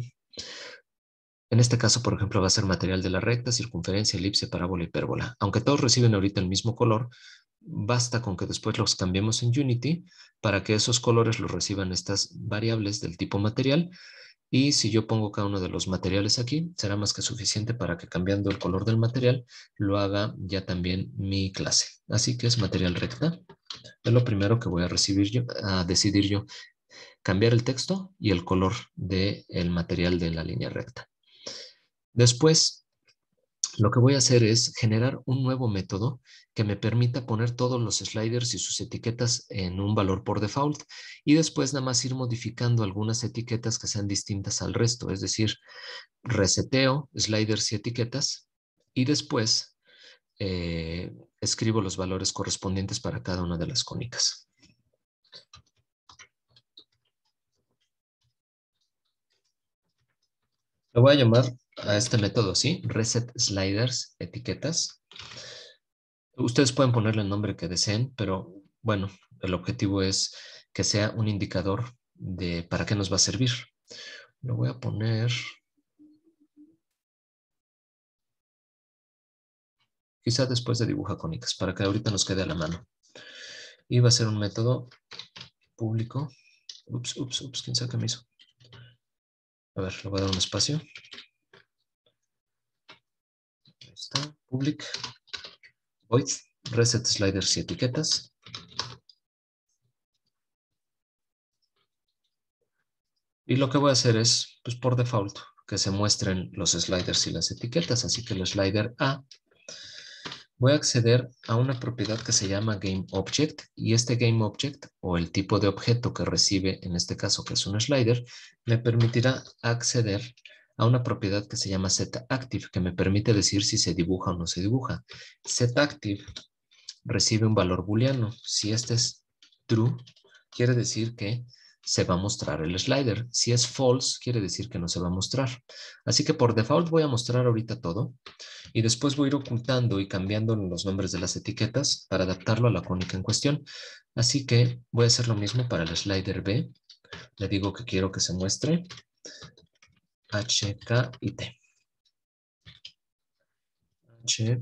en este caso, por ejemplo, va a ser material de la recta, circunferencia, elipse, parábola, hipérbola. Aunque todos reciben ahorita el mismo color, basta con que después los cambiemos en Unity para que esos colores los reciban estas variables del tipo material. Y si yo pongo cada uno de los materiales aquí, será más que suficiente para que cambiando el color del material lo haga ya también mi clase. Así que es material recta. Es lo primero que voy a decidir yo, cambiar el texto y el color del material de la línea recta. Después, lo que voy a hacer es generar un nuevo método que me permita poner todos los sliders y sus etiquetas en un valor por default y después nada más ir modificando algunas etiquetas que sean distintas al resto, es decir, reseteo sliders y etiquetas y después escribo los valores correspondientes para cada una de las cónicas. Lo voy a llamar a este método así, reset sliders etiquetas. Ustedes pueden ponerle el nombre que deseen, pero bueno, el objetivo es que sea un indicador de para qué nos va a servir. Lo voy a poner quizá después de dibuja cónicas, para que ahorita nos quede a la mano. Y va a ser un método público. Ups, quién sabe qué me hizo. A ver, le voy a dar un espacio. Ahí está, public, void, reset sliders y etiquetas. Y lo que voy a hacer es, pues por default, que se muestren los sliders y las etiquetas. Así que el slider A, voy a acceder a una propiedad que se llama GameObject y este GameObject o el tipo de objeto que recibe, en este caso que es un slider, me permitirá acceder a una propiedad que se llama setActive, que me permite decir si se dibuja o no se dibuja. setActive recibe un valor booleano. Si este es true, quiere decir que se va a mostrar el slider. Si es false, quiere decir que no se va a mostrar. Así que por default voy a mostrar ahorita todo y después voy a ir ocultando y cambiando los nombres de las etiquetas para adaptarlo a la cónica en cuestión. Así que voy a hacer lo mismo para el slider B. Le digo que quiero que se muestre H, K y T. H,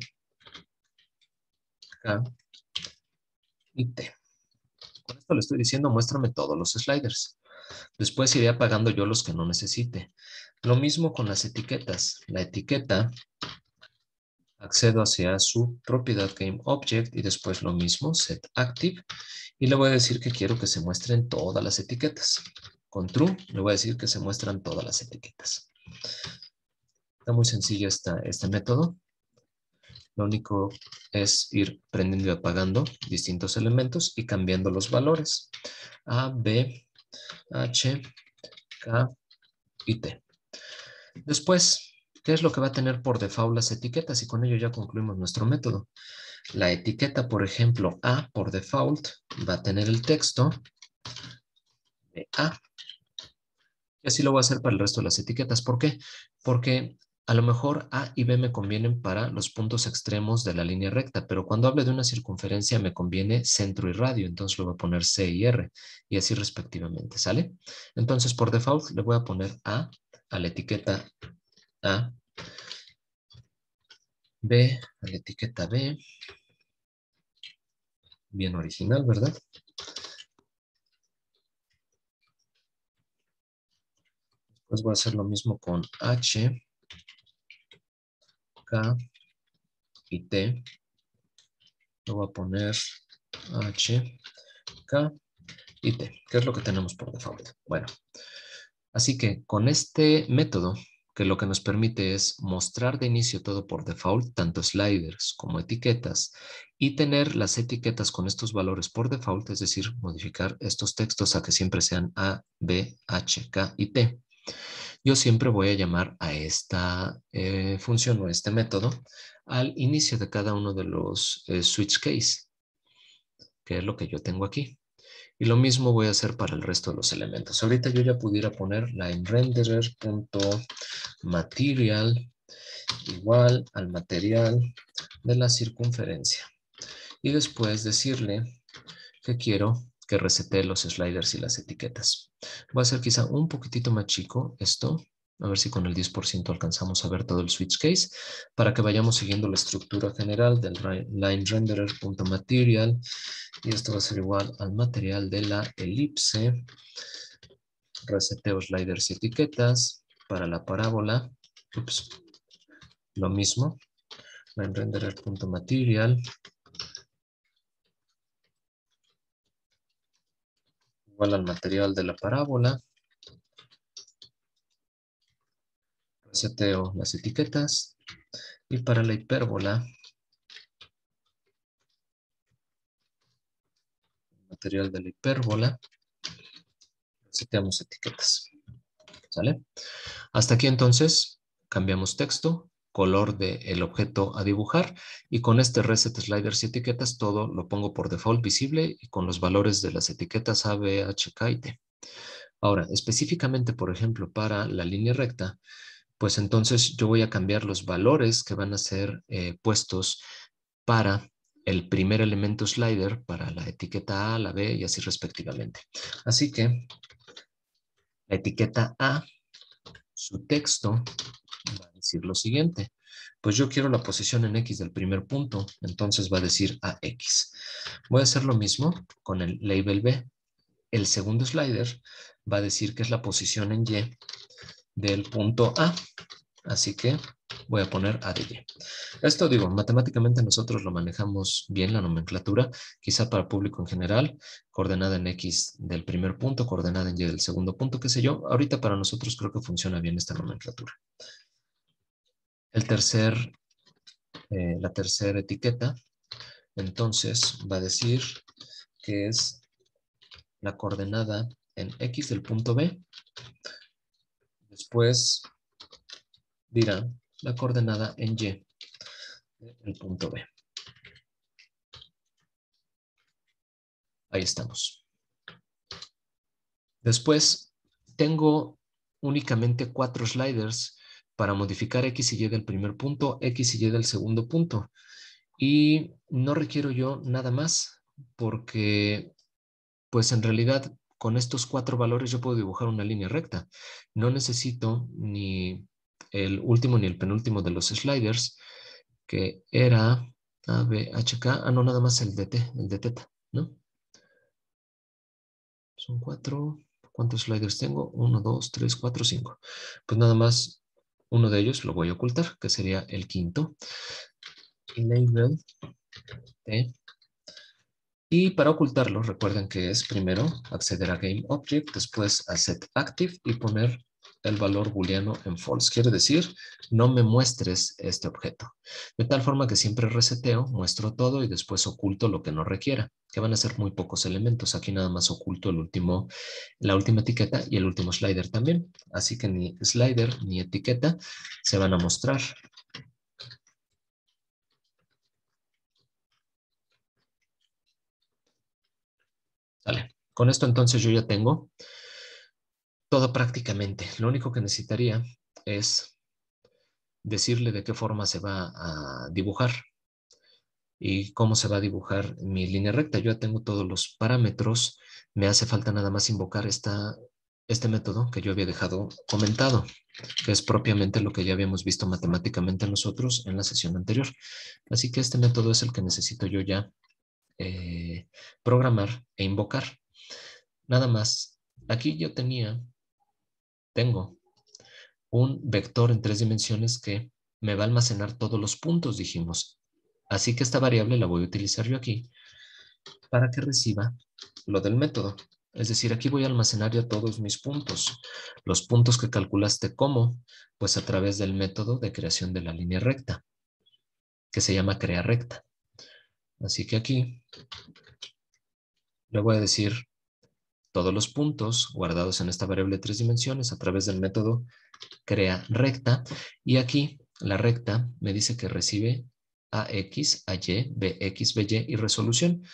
K y T. Con esto le estoy diciendo, muéstrame todos los sliders. Después iré apagando yo los que no necesite. Lo mismo con las etiquetas. La etiqueta, accedo hacia su propiedad GameObject y después lo mismo, setActive. Y le voy a decir que quiero que se muestren todas las etiquetas. Con true le voy a decir que se muestran todas las etiquetas. Está muy sencillo este método. Lo único es ir prendiendo y apagando distintos elementos y cambiando los valores. A, B, H, K y T. Después, ¿qué es lo que va a tener por default las etiquetas? Y con ello ya concluimos nuestro método. La etiqueta, por ejemplo, A por default va a tener el texto de A. Y así lo voy a hacer para el resto de las etiquetas. ¿Por qué? Porque a lo mejor A y B me convienen para los puntos extremos de la línea recta, pero cuando hable de una circunferencia me conviene centro y radio, entonces lo voy a poner C y R, y así respectivamente, ¿sale? Entonces, por default le voy a poner A la etiqueta A, B a la etiqueta B, Bien original, ¿verdad? Después voy a hacer lo mismo con H, K y T. Lo voy a poner H, K y T, que es lo que tenemos por default. Bueno, así que con este método, que lo que nos permite es mostrar de inicio todo por default, tanto sliders como etiquetas, y tener las etiquetas con estos valores por default, es decir, modificar estos textos a que siempre sean A, B, H, K y T. Yo siempre voy a llamar a esta función o a este método al inicio de cada uno de los switch case, que es lo que yo tengo aquí. Y lo mismo voy a hacer para el resto de los elementos. Ahorita yo ya pudiera poner LineRenderer.material igual al material de la circunferencia. Y después decirle que quiero que resete los sliders y las etiquetas. Voy a hacer quizá un poquitito más chico esto. A ver si con el 10% alcanzamos a ver todo el switch case para que vayamos siguiendo la estructura general del LineRenderer.material. Y esto va a ser igual al material de la elipse. Reseteo sliders y etiquetas para la parábola. Ups. Lo mismo. LineRenderer.material. Igual al material de la parábola. Reseteo las etiquetas. Y para la hipérbola, material de la hipérbola, reseteamos etiquetas. ¿Sale? Hasta aquí entonces cambiamos texto, color del objeto a dibujar y con este reset sliders y etiquetas todo lo pongo por default visible y con los valores de las etiquetas A, B, H, K y T. Ahora, específicamente, por ejemplo, para la línea recta, pues entonces yo voy a cambiar los valores que van a ser puestos para el primer elemento slider, para la etiqueta A, la B y así respectivamente. Así que la etiqueta A, su texto va a decir lo siguiente. Pues yo quiero la posición en X del primer punto, entonces va a decir AX. Voy a hacer lo mismo con el label B. El segundo slider va a decir que es la posición en Y del punto A. Así que voy a poner A de Y. Esto digo, matemáticamente nosotros lo manejamos bien, la nomenclatura, quizá para público en general, coordenada en X del primer punto, coordenada en Y del segundo punto, qué sé yo. Ahorita para nosotros creo que funciona bien esta nomenclatura. La tercera etiqueta, entonces va a decir que es la coordenada en X del punto B. Después dirá la coordenada en Y del punto B. Ahí estamos. Después tengo únicamente 4 sliders para modificar X y Y del primer punto, X y Y del segundo punto. Y no requiero yo nada más porque pues en realidad con estos 4 valores yo puedo dibujar una línea recta. No necesito ni el último ni el penúltimo de los sliders, que era A, B, H, K. Ah, no, nada más el de teta, ¿no? Son 4. ¿Cuántos sliders tengo? 1, 2, 3, 4, 5. Pues nada más uno de ellos lo voy a ocultar, que sería el quinto. Label T. Y para ocultarlo, recuerden que es primero acceder a GameObject, después a setActive y poner el valor booleano en false. Quiere decir, no me muestres este objeto. De tal forma que siempre reseteo, muestro todo y después oculto lo que no requiera, que van a ser muy pocos elementos. Aquí nada más oculto la última etiqueta y el último slider también. Así que ni slider ni etiqueta se van a mostrar. Vale. Con esto entonces yo ya tengo todo prácticamente. Lo único que necesitaría es decirle de qué forma se va a dibujar y cómo se va a dibujar mi línea recta. Yo ya tengo todos los parámetros. Me hace falta nada más invocar este método que yo había dejado comentado, que es propiamente lo que ya habíamos visto matemáticamente nosotros en la sesión anterior. Así que este método es el que necesito yo ya programar e invocar. Nada más, aquí yo tengo un vector en 3 dimensiones que me va a almacenar todos los puntos, dijimos. Así que esta variable la voy a utilizar yo aquí para que reciba lo del método. Es decir, aquí voy a almacenar ya todos mis puntos. Los puntos que calculaste, ¿cómo? Pues a través del método de creación de la línea recta, que se llama creaRecta. Así que aquí le voy a decir todos los puntos guardados en esta variable de 3 dimensiones a través del método creaRecta. Y aquí la recta me dice que recibe AX, AY, BX, BY y resolución.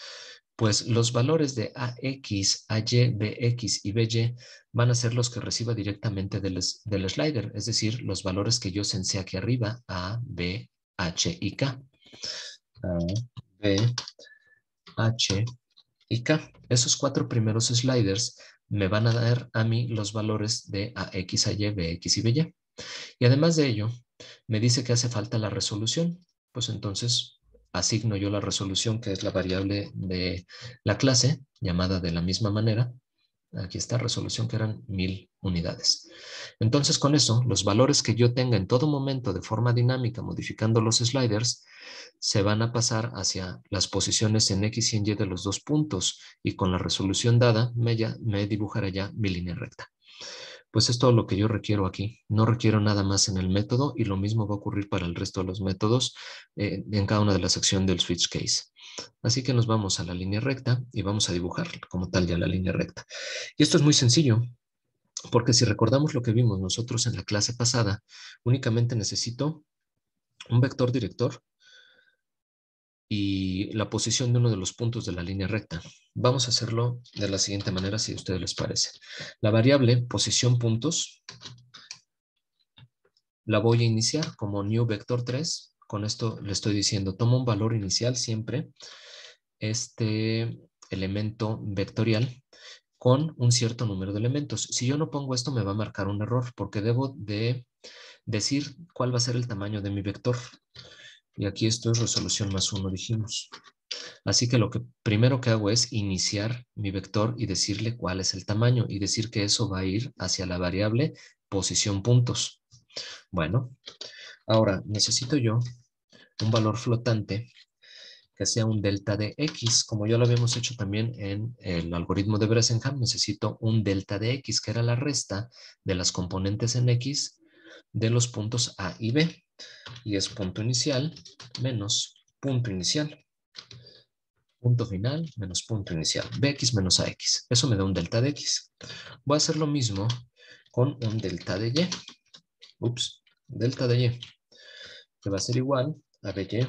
Pues los valores de AX, AY, BX y BY van a ser los que reciba directamente del slider, es decir, los valores que yo sensé aquí arriba, A, B, H y K. A, B, H y K. Esos 4 primeros sliders me van a dar a mí los valores de AX, AY, BX y BY. Y además de ello, me dice que hace falta la resolución. Pues entonces asigno yo la resolución, que es la variable de la clase, llamada de la misma manera. Aquí está resolución, que eran 1000 unidades. Entonces con eso, los valores que yo tenga en todo momento de forma dinámica, modificando los sliders, se van a pasar hacia las posiciones en X y en Y de los 2 puntos, y con la resolución dada me dibujará ya mi línea recta. Pues es todo lo que yo requiero aquí. No requiero nada más en el método, y lo mismo va a ocurrir para el resto de los métodos en cada una de las secciones del switch case. Así que nos vamos a la línea recta y vamos a dibujar como tal ya la línea recta. Y esto es muy sencillo, porque si recordamos lo que vimos nosotros en la clase pasada, únicamente necesito un vector director y la posición de uno de los puntos de la línea recta. Vamos a hacerlo de la siguiente manera, si a ustedes les parece. La variable posición puntos la voy a iniciar como new vector 3. Con esto le estoy diciendo, toma un valor inicial siempre, este elemento vectorial, con un cierto número de elementos. Si yo no pongo esto, me va a marcar un error, porque debo de decir cuál va a ser el tamaño de mi vector. Y aquí esto es resolución +1, dijimos. Así que lo que primero que hago es iniciar mi vector y decirle cuál es el tamaño, y decir que eso va a ir hacia la variable posición puntos. Bueno, ahora necesito yo un valor flotante que sea un delta de X, como ya lo habíamos hecho también en el algoritmo de Bresenham. Necesito un delta de X, que era la resta de las componentes en X de los puntos A y B, y es punto inicial menos punto inicial, punto final menos punto inicial, Bx menos Ax. Eso me da un delta de X. Voy a hacer lo mismo con un delta de Y. Delta de Y, que va a ser igual a BY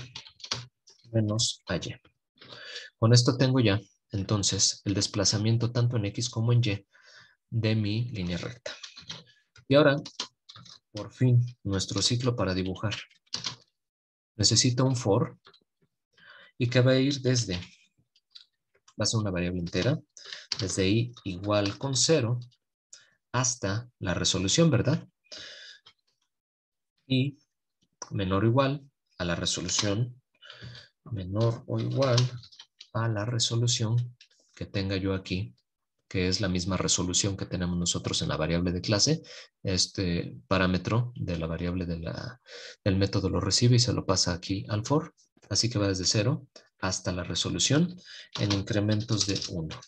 menos AY. Con esto tengo ya, entonces, el desplazamiento tanto en X como en Y de mi línea recta. Y ahora, por fin, nuestro ciclo para dibujar. Necesito un for, y que va a ir desde, va a ser una variable entera, desde i igual con 0 hasta la resolución, ¿verdad? Y menor o igual a la resolución, menor o igual a la resolución que tenga yo aquí, que es la misma resolución que tenemos nosotros en la variable de clase. Este parámetro de la variable del método lo recibe y se lo pasa aquí al for. Así que va desde 0 hasta la resolución en incrementos de 1.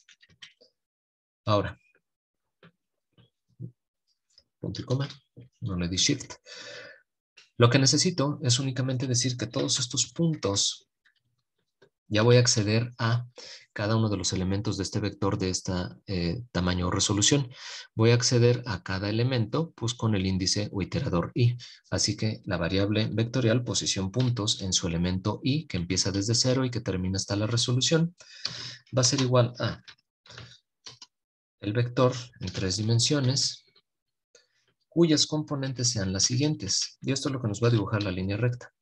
Ahora, punto y coma, no le di shift. Lo que necesito es únicamente decir que todos estos puntos, ya voy a acceder a cada uno de los elementos de este vector de esta tamaño o resolución. Voy a acceder a cada elemento pues con el índice o iterador i. Así que la variable vectorial posición puntos en su elemento i, que empieza desde 0 y que termina hasta la resolución, va a ser igual a el vector en 3 dimensiones, cuyas componentes sean las siguientes. Y esto es lo que nos va a dibujar la línea recta.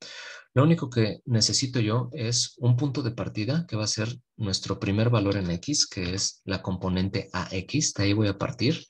Lo único que necesito yo es un punto de partida que va a ser nuestro primer valor en X, que es la componente AX. De ahí voy a partir.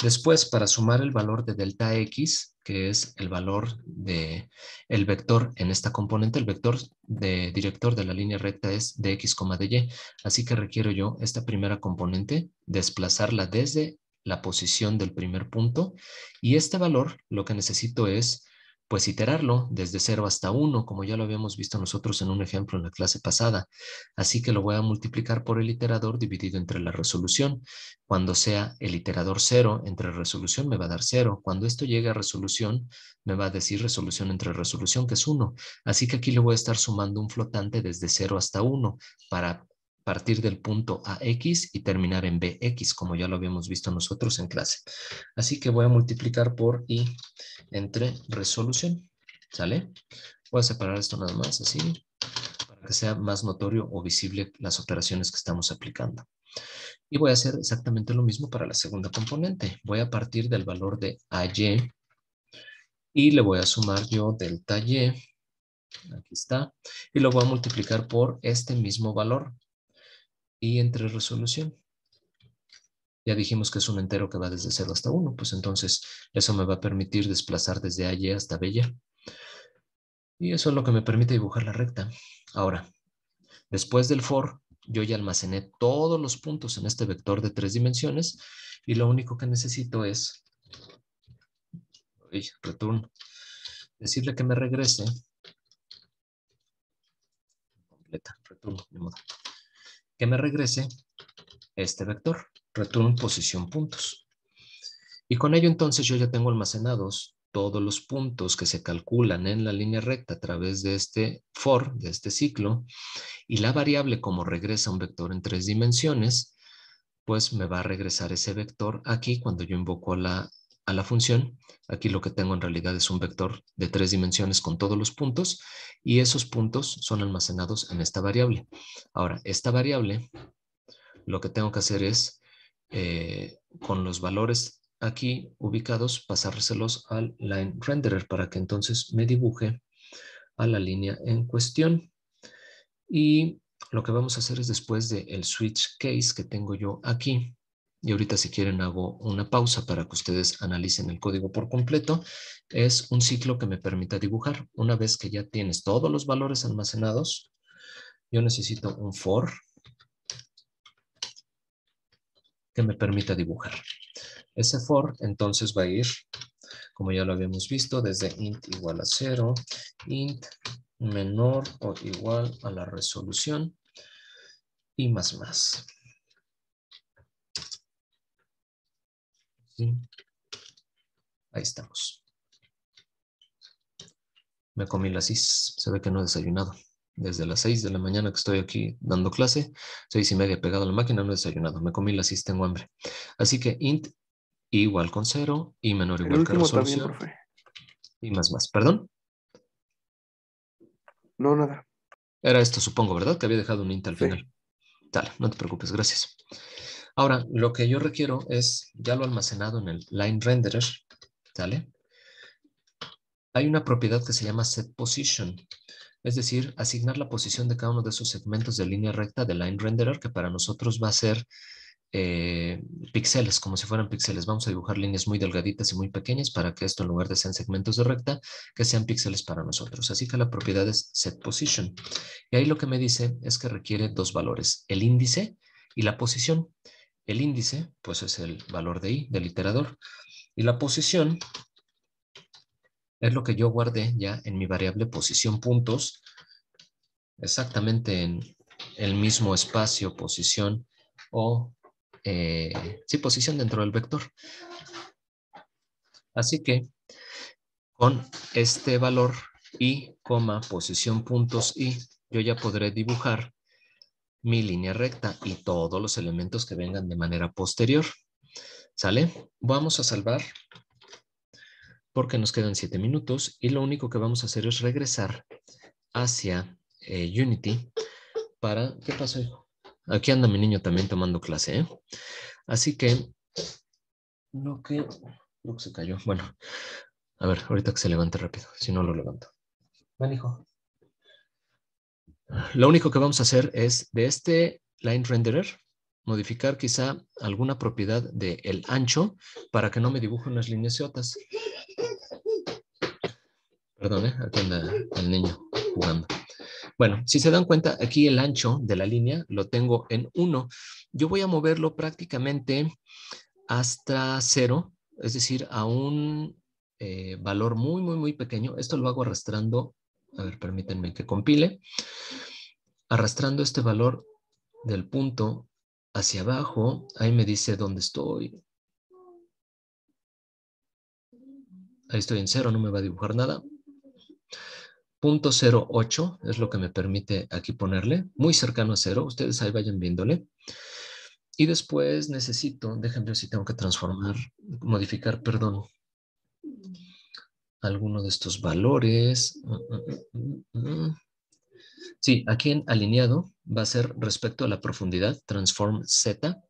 Después, para sumar el valor de delta X, que es el valor de el vector en esta componente, el vector de director de la línea recta es de X, de Y. Así que requiero yo esta primera componente, desplazarla desde la posición del primer punto. Y este valor, lo que necesito es pues iterarlo desde 0 hasta 1, como ya lo habíamos visto nosotros en un ejemplo en la clase pasada. Así que lo voy a multiplicar por el iterador dividido entre la resolución. Cuando sea el iterador 0 entre resolución me va a dar 0. Cuando esto llegue a resolución me va a decir resolución entre resolución, que es 1. Así que aquí le voy a estar sumando un flotante desde 0 hasta 1 para partir del punto AX y terminar en BX, como ya lo habíamos visto nosotros en clase. Así que voy a multiplicar por I entre resolución. ¿Sale? Voy a separar esto nada más así, para que sea más notorio o visible las operaciones que estamos aplicando. Y voy a hacer exactamente lo mismo para la segunda componente. Voy a partir del valor de AY y le voy a sumar yo delta Y. Aquí está. Y lo voy a multiplicar por este mismo valor. Y entre resolución. Ya dijimos que es un entero que va desde 0 hasta 1. Pues entonces eso me va a permitir desplazar desde AY hasta BY. Y eso es lo que me permite dibujar la recta. Ahora, después del for, yo ya almacené todos los puntos en este vector de 3 dimensiones y lo único que necesito es return, decirle que me regrese completa, return, de modo, que me regrese este vector, return posición puntos. Y con ello entonces yo ya tengo almacenados todos los puntos que se calculan en la línea recta a través de este for, de este ciclo, y la variable como regresa un vector en 3 dimensiones, pues me va a regresar ese vector aquí cuando yo invoco a la función. Aquí lo que tengo en realidad es un vector de 3 dimensiones con todos los puntos y esos puntos son almacenados en esta variable. Ahora, esta variable, lo que tengo que hacer es, con los valores aquí ubicados, pasárselos al line renderer para que entonces me dibuje a la línea en cuestión. Y lo que vamos a hacer es después del switch case que tengo yo aquí, y ahorita si quieren hago una pausa para que ustedes analicen el código por completo, es un ciclo que me permita dibujar. Una vez que ya tienes todos los valores almacenados, yo necesito un for que me permita dibujar. Ese for entonces va a ir, como ya lo habíamos visto, desde int igual a 0, int menor o igual a la resolución y más. ¿Sí? Ahí estamos. Me comí la cis, se ve que no he desayunado. Desde las 6 de la mañana que estoy aquí dando clase, 6:30 pegado a la máquina, no he desayunado. Me comí la cis, tengo hambre. Así que int igual con 0 y menor El igual que último también, resolución profe. y más. ¿Perdón? No, nada. Era esto, supongo, ¿verdad? Que había dejado un int al Sí. final. Dale, no te preocupes, gracias. Ahora, lo que yo requiero es, ya lo almacenado en el line renderer, ¿sale? Hay una propiedad que se llama setPosition, es decir, asignar la posición de cada uno de esos segmentos de línea recta de line renderer, que para nosotros va a ser píxeles, como si fueran píxeles. Vamos a dibujar líneas muy delgaditas y muy pequeñas para que esto, en lugar de ser segmentos de recta, que sean píxeles para nosotros. Así que la propiedad es setPosition. Y ahí lo que me dice es que requiere dos valores, el índice y la posición. El índice, pues es el valor de i, del iterador. Y la posición es lo que yo guardé ya en mi variable posición puntos, exactamente en el mismo espacio, posición o, sí, posición dentro del vector. Así que con este valor i, posición puntos i, yo ya podré dibujar mi línea recta y todos los elementos que vengan de manera posterior. ¿Sale? Vamos a salvar porque nos quedan 7 minutos y lo único que vamos a hacer es regresar hacia Unity para... ¿Qué pasó, hijo? Aquí anda mi niño también tomando clase, ¿eh? Así que lo que... Creo que se cayó. Bueno, a ver, ahorita que se levante rápido, si no lo levanto. Ven, hijo. Lo único que vamos a hacer es de este line renderer modificar quizá alguna propiedad del ancho para que no me dibuje unas lineaciones. Perdón, aquí anda el niño jugando. Bueno, si se dan cuenta, aquí el ancho de la línea lo tengo en 1. Yo voy a moverlo prácticamente hasta 0, es decir, a un valor muy, muy, muy pequeño. Esto lo hago arrastrando, a ver, permítanme que compile, arrastrando este valor del punto hacia abajo. Ahí me dice dónde estoy. Ahí estoy en 0, no me va a dibujar nada. 0.08 es lo que me permite aquí ponerle, muy cercano a 0. Ustedes ahí vayan viéndole. Y después necesito, déjenme ver si tengo que modificar, perdón, alguno de estos valores. Sí, aquí en alineado va a ser respecto a la profundidad, transform Z.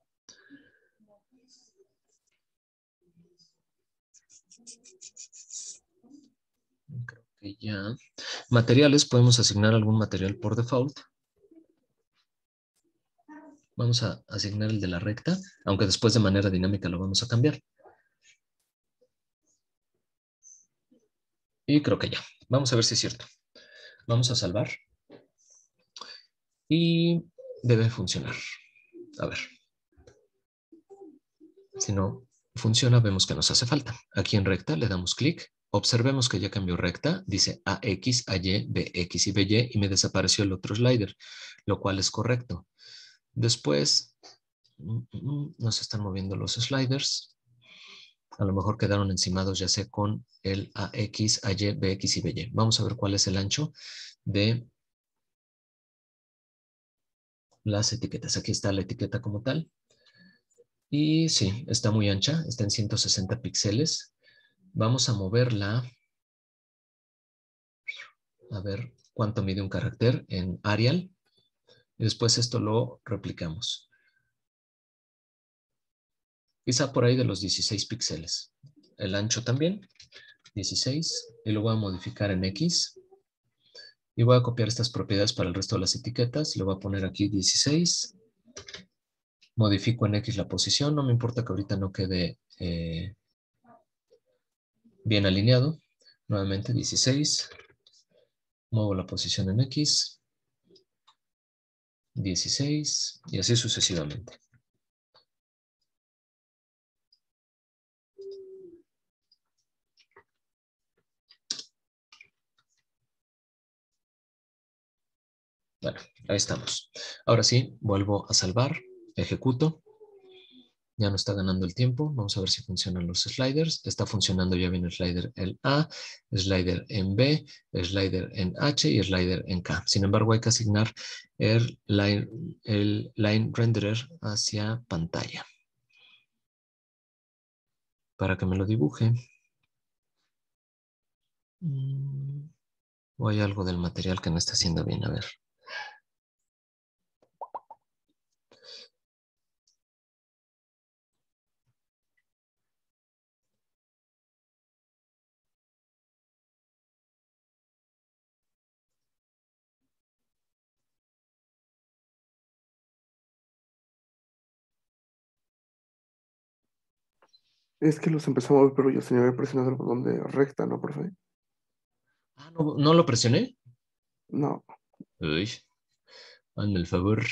Creo que ya. Materiales, podemos asignar algún material por default. Vamos a asignar el de la recta, aunque después de manera dinámica lo vamos a cambiar. Y creo que ya. Vamos a ver si es cierto. Vamos a salvar. Y debe funcionar. A ver. Si no funciona, vemos que nos hace falta. Aquí en recta le damos clic. Observemos que ya cambió recta. Dice AX, AY, BX y BY y me desapareció el otro slider, lo cual es correcto. Después nos están moviendo los sliders. A lo mejor quedaron encimados ya sea con el AX, AY, BX y BY. Vamos a ver cuál es el ancho de las etiquetas. Aquí está la etiqueta como tal. Y sí, está muy ancha, está en 160 píxeles. Vamos a moverla. A ver cuánto mide un carácter en Arial. Y después esto lo replicamos. Quizá por ahí de los 16 píxeles. El ancho también, 16. Y lo voy a modificar en X. Y voy a copiar estas propiedades para el resto de las etiquetas. Le voy a poner aquí 16. Modifico en X la posición. No me importa que ahorita no quede bien alineado. Nuevamente 16. Muevo la posición en X. 16. Y así sucesivamente. Bueno, ahí estamos. Ahora sí, vuelvo a salvar, ejecuto. Ya no está ganando el tiempo. Vamos a ver si funcionan los sliders. Está funcionando ya bien el slider en A, slider en B, slider en H y slider en K. Sin embargo, hay que asignar el line renderer hacia pantalla para que me lo dibuje. O hay algo del material que no está haciendo bien. A ver. Es que los empezó a mover, pero yo se me había presionado el botón de recta, ¿no, profe? Ah, ¿no lo presioné? No. Uy, hazme el favor.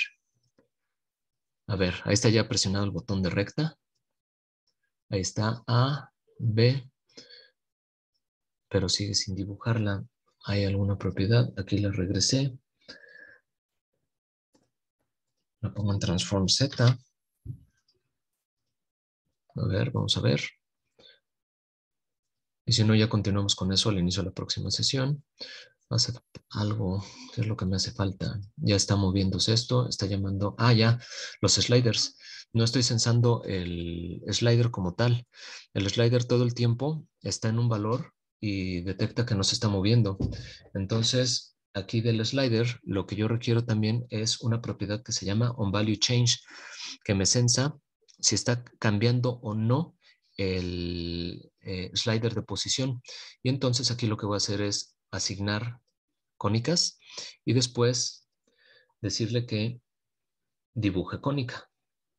A ver, ahí está ya presionado el botón de recta. Ahí está A, B, pero sigue sin dibujarla. ¿Hay alguna propiedad? Aquí la regresé. La pongo en Transform Z. A ver, vamos a ver. Y si no, ya continuamos con eso al inicio de la próxima sesión. Hace algo, ¿qué es lo que me hace falta? Ya está moviéndose esto, está llamando, ya, los sliders. No estoy censando el slider como tal. El slider todo el tiempo está en un valor y detecta que no se está moviendo. Entonces, aquí del slider, lo que yo requiero también es una propiedad que se llama onValueChange, que me censa si está cambiando o no el slider de posición. Y entonces aquí lo que voy a hacer es asignar cónicas y después decirle que dibuje cónica,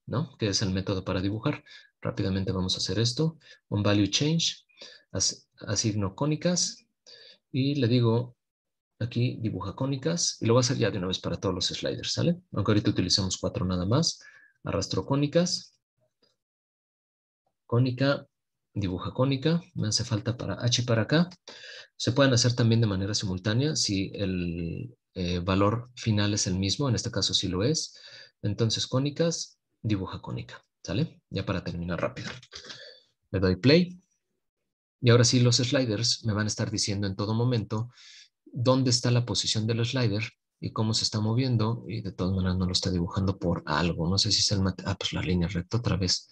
¿no? Que es el método para dibujar. Rápidamente vamos a hacer esto. On value change, asigno cónicas y le digo aquí dibuja cónicas y lo voy a hacer ya de una vez para todos los sliders, ¿sale? Aunque ahorita utilizamos 4 nada más. Arrastro cónicas, cónica, dibuja cónica, me hace falta para H para acá. Se pueden hacer también de manera simultánea si el valor final es el mismo, en este caso sí lo es. Entonces cónicas, dibuja cónica, ¿sale? Ya para terminar rápido. Le doy play y ahora sí los sliders me van a estar diciendo en todo momento dónde está la posición del slider y cómo se está moviendo, y de todas maneras no lo está dibujando por algo. No sé si es el pues la línea recta otra vez.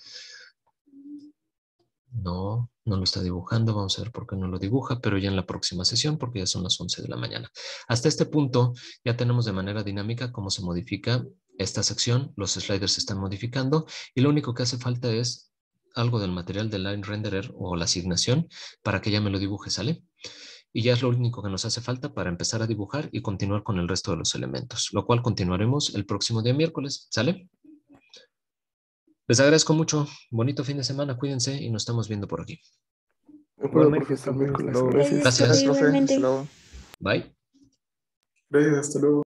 No, no lo está dibujando. Vamos a ver por qué no lo dibuja, pero ya en la próxima sesión, porque ya son las 11 de la mañana. Hasta este punto ya tenemos de manera dinámica cómo se modifica esta sección. Los sliders se están modificando y lo único que hace falta es algo del material del Line Renderer o la asignación para que ya me lo dibuje, ¿sale? Y ya es lo único que nos hace falta para empezar a dibujar y continuar con el resto de los elementos, lo cual continuaremos el próximo día miércoles, ¿sale? Les agradezco mucho, bonito fin de semana, cuídense y nos estamos viendo por aquí. De acuerdo, Igualmente, profesor, profe, hasta miércoles. luego. Gracias. Gracias. Gracias, profe. Igualmente. Hasta luego. Bye. Gracias, hasta luego.